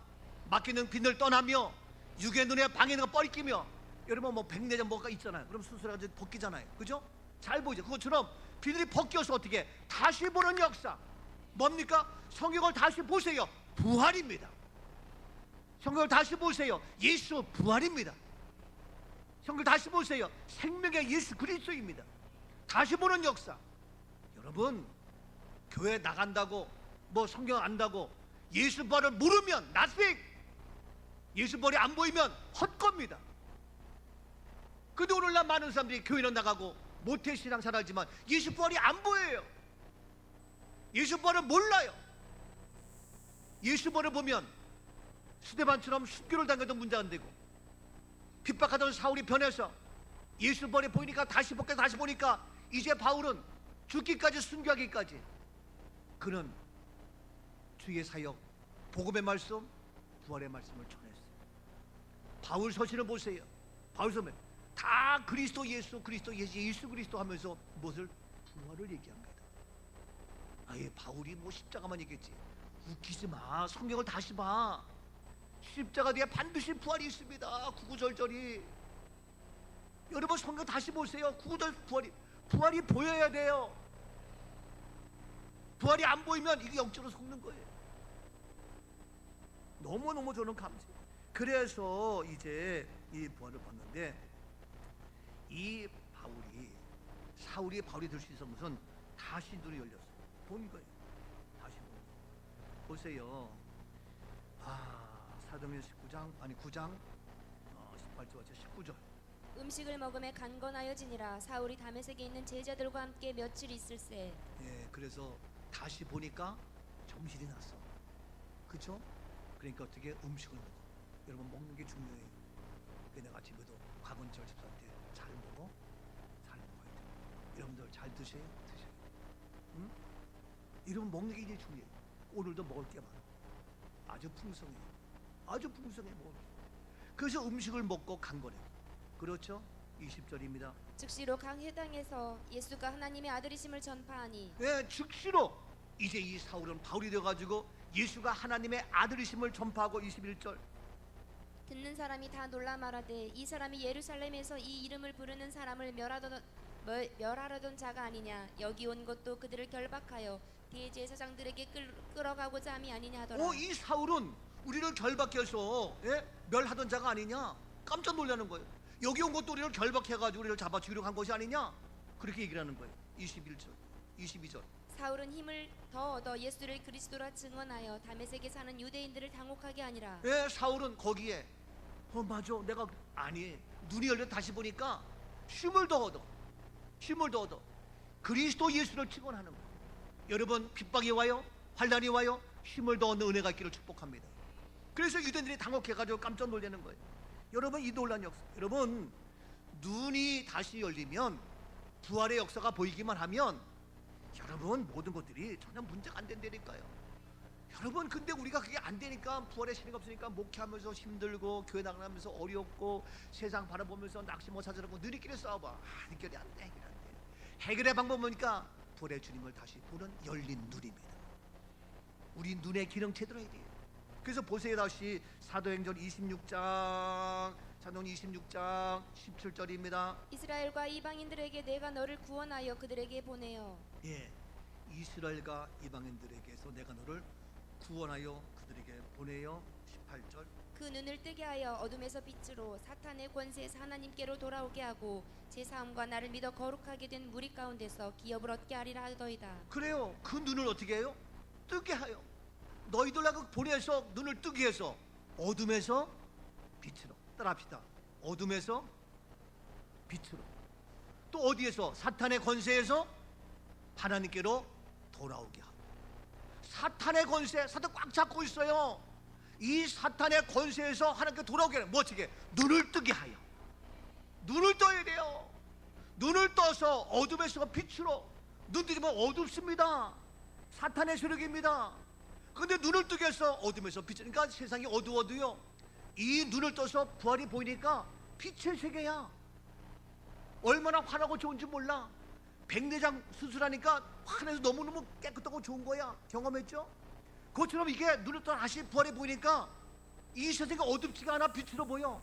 맡기는 비늘 떠나며 육의 눈에 방해는 거 뻘끼며. 여러분 뭐 백내장 뭐가 있잖아요. 그럼 수술해가지고 벗기잖아요. 그죠? 잘 보이죠? 그것처럼 비늘이 벗겨서 어떻게 다시 보는 역사. 뭡니까? 성경을 다시 보세요. 부활입니다. 성경을 다시 보세요. 예수 부활입니다. 성경 다시 보세요. 생명의 예수 그리스도입니다. 다시 보는 역사. 여러분, 교회 나간다고 뭐 성경 안다고 예수 부활을 모르면 nothing. 예수 부활이 안 보이면 헛겁니다. 근데 오늘날 많은 사람들이 교회는 나가고 모태 신앙 살지만 예수 부활이 안 보여요. 예수 부활을 몰라요. 예수 부활을 보면 스데반처럼 순교를 당해도 문제 안 되고, 핍박하던 사울이 변해서 예수 부활이 보이니까 다시 볼게 다시 보니까 이제 바울은 죽기까지 순교하기까지 그는 주의 사역, 복음의 말씀, 부활의 말씀을 전했어요. 바울 서신을 보세요. 바울 서신 다 그리스도 예수 예수 그리스도 하면서 무엇을? 부활을 얘기합니다. 아예 바울이 뭐 십자가만 얘기했지. 웃기지 마. 성경을 다시 봐. 십자가 뒤에 반드시 부활이 있습니다. 구구절절이. 여러분 성경 다시 보세요. 구구절 부활이 보여야 돼요. 부활이 안 보이면 이게 영적으로 속는 거예요. 너무너무 저는 감사해요. 그래서 이제 이 부활을 봤는데, 이 사울이 바울이 될 수 있었던 것은 다시 눈이 열렸어요. 본 거예요. 다시 보세요. 사도행전 9장 18절과 19절. 음식을 먹음에 간건하여지니라. 사울이 다메섹에 있는 제자들과 함께 며칠 있을세. 예, 그래서 다시 보니까 정신이 났어. 그렇죠? 그러니까 어떻게 음식을 먹어. 여러분 먹는 게 중요해요. 내가 집에도 곽은철 집사한테 잘 먹어야 돼. 여러분들 잘 드세요. 응? 여러분 먹는 게 이제 중요해요. 오늘도 먹을 게 많아. 아주 풍성해. 먹을 게. 그래서 음식을 먹고 간 거래요. 그렇죠? 20절입니다. 즉시로 각 회당에서 예수가 하나님의 아들이심을 전파하니. 예, 즉시로 이제 이 사울은 바울이 되어가지고 예수가 하나님의 아들이심을 전파하고 21절. 듣는 사람이 다 놀라 말하되 이 사람이 예루살렘에서 이 이름을 부르는 사람을 멸하려던 자가 아니냐. 여기 온 것도 그들을 결박하여 대제사장들에게 끌어가고자 함이 아니냐 하더라. 이 사울은 우리를 결박해서 멸하던 자가 아니냐. 깜짝 놀라는 거예요. 여기 온 것도 우리를 결박해가지고 우리를 잡아 죽이려고 한 것이 아니냐. 그렇게 얘기를 하는 거예요. 21절 22절. 사울은 힘을 더 얻어 예수를 그리스도라 증언하여 다메섹에 사는 유대인들을 당혹하게 하니라. 사울은 거기에 맞아 내가 아니 눈이 열려 다시 보니까 힘을 더 얻어 그리스도 예수를 증언하는 거예요. 여러분 핍박이 와요, 환난이 와요, 힘을 더 얻는 은혜가 있기를 축복합니다. 그래서 유대인들이 당혹해가지고 깜짝 놀라는 거예요. 여러분 이 놀란 역사, 여러분 눈이 다시 열리면 부활의 역사가 보이기만 하면 여러분 모든 것들이 전혀 문제가 안 된다니까요. 여러분 근데 우리가 그게 안 되니까, 부활의 신뢰가 없으니까 목회하면서 힘들고 교회 나가면서 어렵고 세상 바라보면서 낙심 못 찾으라고 너희끼리 싸워봐. 해결이 안 돼. 해결의 방법 보니까 부활의 주님을 다시 보는 열린 눈입니다. 우리 눈의 기능 제대로 해야 돼요. 그래서 보세요. 다시 사도행전 26장 17절입니다. 이스라엘과 이방인들에게 내가 너를 구원하여 그들에게 보내어. 이스라엘과 이방인들에게서 내가 너를 구원하여 그들에게 보내어. 18절. 그 눈을 뜨게 하여 어둠에서 빛으로 사탄의 권세에서 하나님께로 돌아오게 하고 제 사함과 나를 믿어 거룩하게 된 무리 가운데서 기업을 얻게 하리라 하더이다. 그래요. 그 눈을 어떻게 해요? 뜨게 하여. 너희들하고 보내서 눈을 뜨게 해서 어둠에서 빛으로. 따라합시다. 어둠에서 빛으로. 또 어디에서? 사탄의 권세에서 하나님께로 돌아오게 하고. 사탄의 권세, 사탄 꽉 잡고 있어요. 이 사탄의 권세에서 하나님께 돌아오게 하는, 뭐 어떻게? 눈을 뜨게 하여. 눈을 떠야 돼요. 눈을 떠서 어둠에서 빛으로. 눈 뜨면 어둡습니다. 사탄의 세력입니다. 근데 눈을 뜨게 해서 어둠에서 빛. 그러니까 세상이 어두워도요, 이 눈을 떠서 부활이 보이니까 빛의 세계야. 얼마나 환하고 좋은지 몰라. 백내장 수술하니까 환해서 너무너무 깨끗하고 좋은 거야. 경험했죠? 그것처럼 이게 눈을 떠 다시 부활해 보이니까 이 세상이 어둡지가 않아. 빛으로 보여.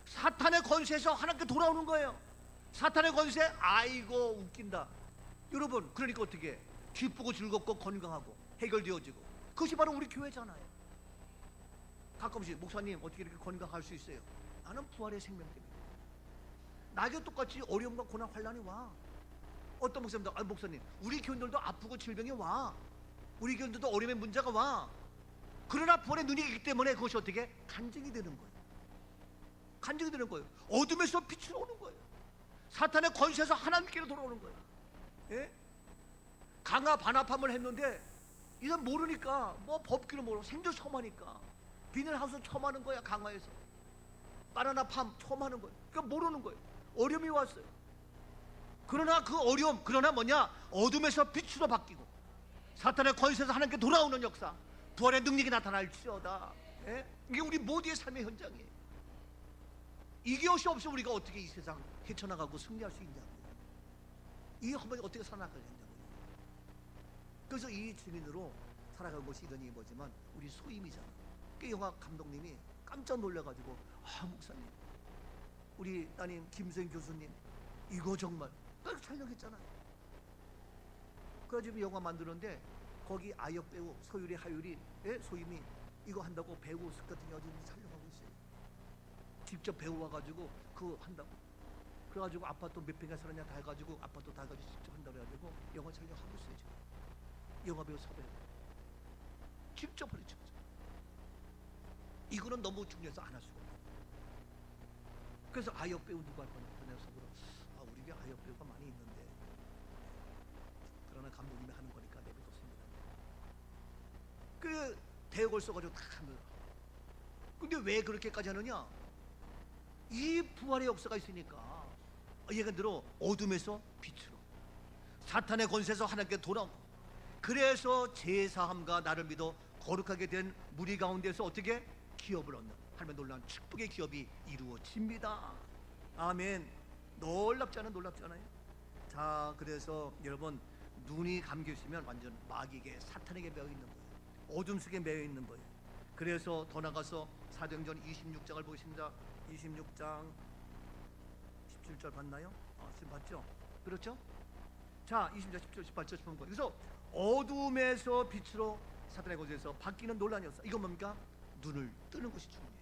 사탄의 권세에서 하나님께 돌아오는 거예요. 사탄의 권세, 아이고 웃긴다. 여러분 그러니까 어떻게 기쁘고 즐겁고 건강하고 해결되어지고, 그것이 바로 우리 교회잖아요. 가끔씩 목사님 어떻게 이렇게 건강할 수 있어요? 나는 부활의 생명 때문에. 나에게 똑같이 어려움과 고난 환난이 와. 어떤 목사님도 목사님 우리 교인들도 아프고 질병이 와. 우리 교인들도 어려움의 문제가 와. 그러나 부활의 눈이 있기 때문에 그것이 어떻게 간증이 되는 거예요. 간증이 되는 거예요. 어둠에서 빛으로 오는 거예요. 사탄의 권세에서 하나님께로 돌아오는 거예요. 예? 강화 반합함을 했는데 이건 모르니까 뭐 법규를 모르고 생전 처음 하니까 비닐하우스 처음 하는 거야. 강화에서 바나나 팜 처음 하는 거예요. 그러니까 모르는 거예요. 어려움이 왔어요. 그러나 그 어려움, 그러나 뭐냐, 어둠에서 빛으로 바뀌고 사탄의 권세에서 하나님께 돌아오는 역사, 부활의 능력이 나타날지어다. 예? 이게 우리 모두의 삶의 현장이에요. 이것이 없으면 우리가 어떻게 이 세상 헤쳐나가고 승리할 수 있냐고요. 이 한번에 어떻게 살아나가겠냐고요. 그래서 이 증인으로 살아가는 것이 이런 뭐지만 우리 소임이잖아. 그 영화 감독님이 깜짝 놀라가지고 목사님, 우리 따님 김수영 교수님 이거 정말 딱 촬영했잖아요. 그래가지고 영화 만드는데 거기 아역 배우 소율이 하율이 소임이 이거 한다고 배우 습 같은 게 어디 촬영하고 있어요. 직접 배우 와가지고 그거 한다고. 그래가지고 아파트 몇 평에 살았냐 다 해가지고 아파트 다 해가지고 직접 한다고 해가지고 영화 촬영하고 있어요 지금. 영화 배우 섭외 직접 하는 직접. 이거는 너무 중요해서 안 할 수가 없어요. 그래서 아역 배우 누가 할 거냐 그래서 우리가 아역 배우가 많이 있는데 그러나 감독님이 하는 거니까 내비뒀습니다. 그 대역을 써가지고 다 하는 거야. 근데 왜 그렇게까지 하느냐? 이 부활의 역사가 있으니까 예컨대로 어둠에서 빛으로 사탄의 권세에서 하나님께 돌아오고 그래서 제사함과 나를 믿어 거룩하게 된 무리 가운데서 어떻게 기업을 얻는 하나님의 놀라운 축복의 기업이 이루어집니다. 아멘. 놀랍지 않아요? 자, 그래서 여러분 눈이 감겨 있으면 완전 마귀에게 사탄에게 매여 있는 거예요. 어둠 속에 매여 있는 거예요. 그래서 더 나가서 사도행전 26장을 보십니다. 26장 17절 봤나요? 지금 봤죠? 그렇죠? 자, 26장 17절 18절 보면 거예요. 그래서 어둠에서 빛으로 사탄의 권세에서 바뀌는 논란이 없어. 이건 뭡니까? 눈을 뜨는 것이 중요해요.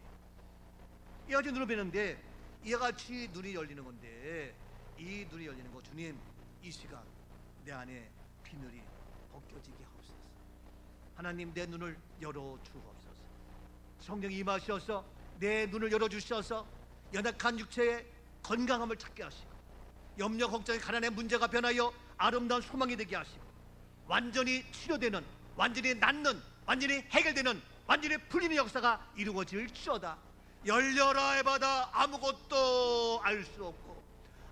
이같이 눈을 be는데 이같이 눈이 열리는 건데 이 눈이 열리는 거 주님 이 시간 내 안에 비늘이 벗겨지게 하옵소서. 하나님 내 눈을 열어주옵소서. 성령이 임하셔서 내 눈을 열어주셔서 연약한 육체의 건강함을 찾게 하시고 염려 걱정의 가난의 문제가 변하여 아름다운 소망이 되게 하시고 완전히 치료되는, 완전히 낫는, 완전히 해결되는, 완전히 풀리는 역사가 이루어질지어다. 열려라 에바다. 아무것도 알 수 없고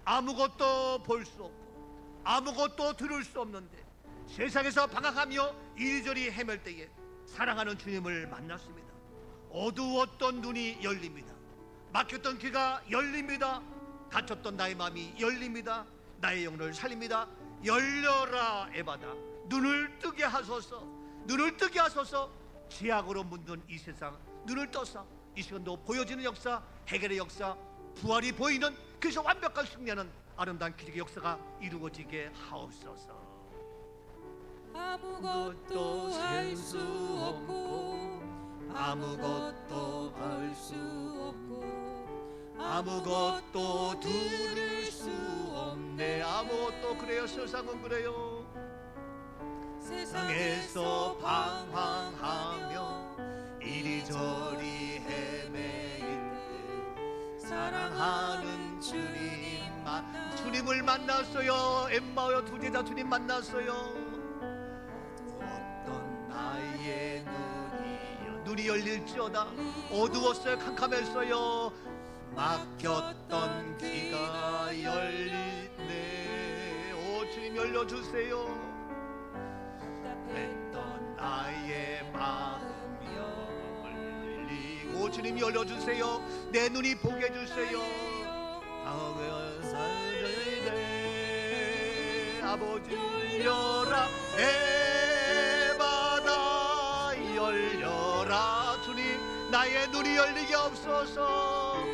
아무것도 볼 수 없고 아무것도 들을 수 없는데 세상에서 방황하며 이리저리 헤맬 때에 사랑하는 주님을 만났습니다. 어두웠던 눈이 열립니다. 막혔던 귀가 열립니다. 닫혔던 나의 마음이 열립니다. 나의 영혼을 살립니다. 열려라 에바다. 눈을 뜨게 하소서. 눈을 뜨게 하소서. 죄악으로 문든 이 세상 눈을 떠서 이 시간도 보여지는 역사, 해결의 역사, 부활이 보이는 그래서 완벽한 승리하는 아름다운 기적의 역사가 이루어지게 하옵소서. 아무것도 할 수 없고 아무것도 할 수 없고 아무것도 들을 수 없네. 아무것도 그래요. 세상은 그래요. 세상에서 방황하며 이리저리 헤매일 때 사랑하는 주님을 만났어요. 엠마오의 두 제자 주님 만났어요. 어두웠던 나의 눈이 열릴지어다. 어두웠어요. 캄캄했어요. 막혔던 귀가 열리네. 오 주님 열려주세요. 했던 나의 마음 열리고 주님 열려주세요. 내 눈이 보게 해주세요. 아버지 열려라 에바다. 열려라 주님 나의 눈이 열리게 없어서.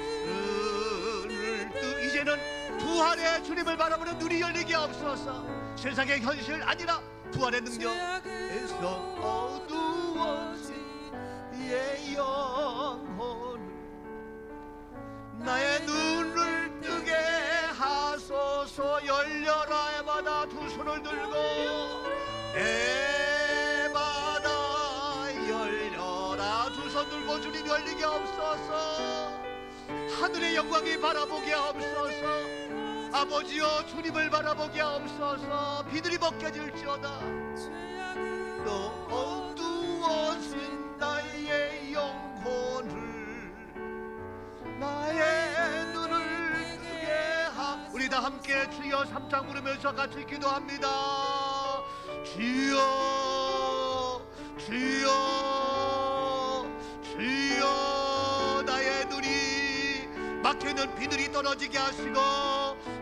이제는 부활의 주님을 바라보는 눈이 열리게 없어서. 세상의 현실 아니라 부활의 능력에서 어두워진 내 영혼을 나의 눈을 뜨게 열려라 에바다 두 손을 들고 에바다 열려라 두 손 들고 주님 열리게 없소서. 하늘의 영광이 바라보게 없소서. 아버지여 주님을 바라보게 없소서. 비늘이 벗겨질지어다. 너 어두워진 나의 영혼을 나의 눈을 뜨게 하. 우리 다 함께 주여 삼창 부르면서 같이 기도합니다. 주여 주여 주여 나의 눈이 막혀있는 비늘이 떨어지게 하시고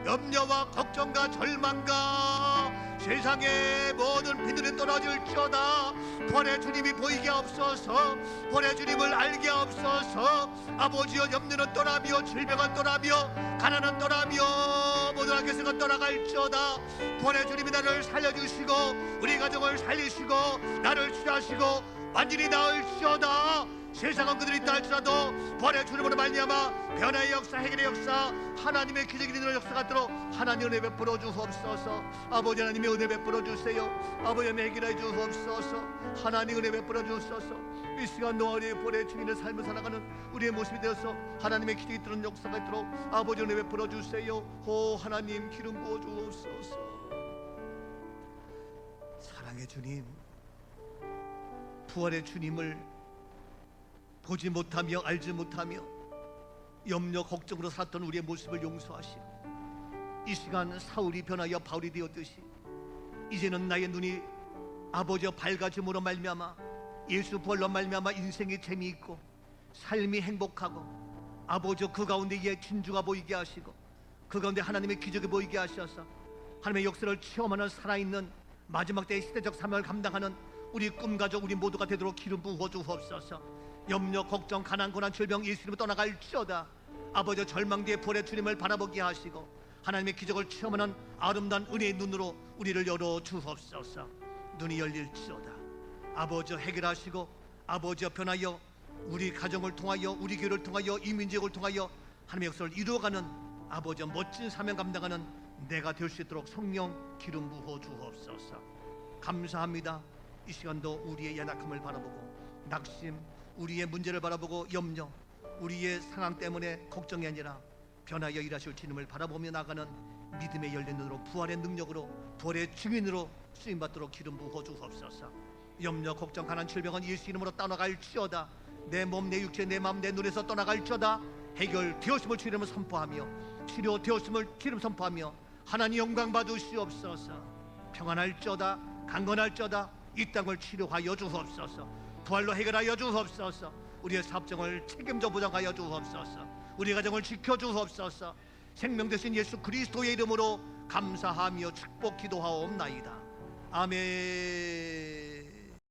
염려와 걱정과 절망과 세상의 모든 비늘이 떨어질지어다. 벌의 주님이 보이게 없어서 벌의 주님을 알게 없어서. 아버지여 염려는 떠나며 질병은 떠나며 가난은 떠나며 모든 악에서가 떠나갈지어다. 벌의 주님이 나를 살려주시고 우리 가정을 살리시고 나를 취하시고 완전히 나을지어다. 세상은 그들이 있다 할지라도 벌의 주님으로 말미암아 변화의 역사, 해결의 역사, 하나님의 기적이 있는 역사가 있도록 하나님 은혜 베풀어 주옵소서. 아버지 하나님의 은혜 베풀어 주세요. 아버지 하나님 해결해 주옵소서. 하나님 은혜 베풀어 주옵소서. 이 시간 너와 우리의 벌의 주님의 삶을 살아가는 우리의 모습이 되어서 하나님의 기적이 있는 역사가 있도록 아버지 은혜 베풀어 주세요. 오 하나님 기름 부어 주옵소서. 사랑의 주님, 부활의 주님을 보지 못하며 알지 못하며 염려 걱정으로 살았던 우리의 모습을 용서하시고 이 시간 사울이 변하여 바울이 되었듯이 이제는 나의 눈이 아버지여 밝아짐으로 말미암아 예수 부활로 말미암아 인생이 재미있고 삶이 행복하고 아버지여 그 가운데 의 진주가 보이게 하시고 그 가운데 하나님의 기적이 보이게 하셔서 하나님의 역사를 체험하는 살아있는 마지막 때의 시대적 사명을 감당하는 우리 꿈가족 우리 모두가 되도록 기름 부어 주옵소서. 염려, 걱정, 가난, 고난, 질병 예수님으로 떠나갈지어다. 아버지 절망 뒤에 벌의 주님을 바라보게 하시고 하나님의 기적을 체험하는 아름다운 은혜의 눈으로 우리를 열어 주옵소서. 눈이 열릴지어다. 아버지 해결하시고 아버지 변하여 우리 가정을 통하여 우리 교회를 통하여 이민지역을 통하여 하나님의 역사를 이루어가는 아버지 멋진 사명 감당하는 내가 될 수 있도록 성령 기름 부어 주옵소서. 감사합니다. 이 시간도 우리의 연약함을 바라보고 낙심 우리의 문제를 바라보고 염려 우리의 상황 때문에 걱정이 아니라 변하여 일하실 주님을 바라보며 나가는 믿음의 열린 눈으로 부활의 능력으로 부활의 증인으로 쓰임받도록 기름 부어 주옵소서. 염려 걱정 가난 질병은 예수 이름으로 떠나갈지어다. 내 몸 내 육체 내 마음 내 눈에서 떠나갈지어다. 해결되었음을 주 이름으로 선포하며 치료되었음을 주 이름 선포하며 하나님 영광 받으시옵소서. 평안할지어다 강건할지어다. 이 땅을 치료하여 주옵소서. 부활로 해결하여 주옵소서. 우리의 사업정을 책임져 보장하여 주옵소서. 우리 가정을 지켜 주옵소서. 생명 되신 예수 그리스도의 이름으로 감사하며 축복 기도하옵나이다. 아멘.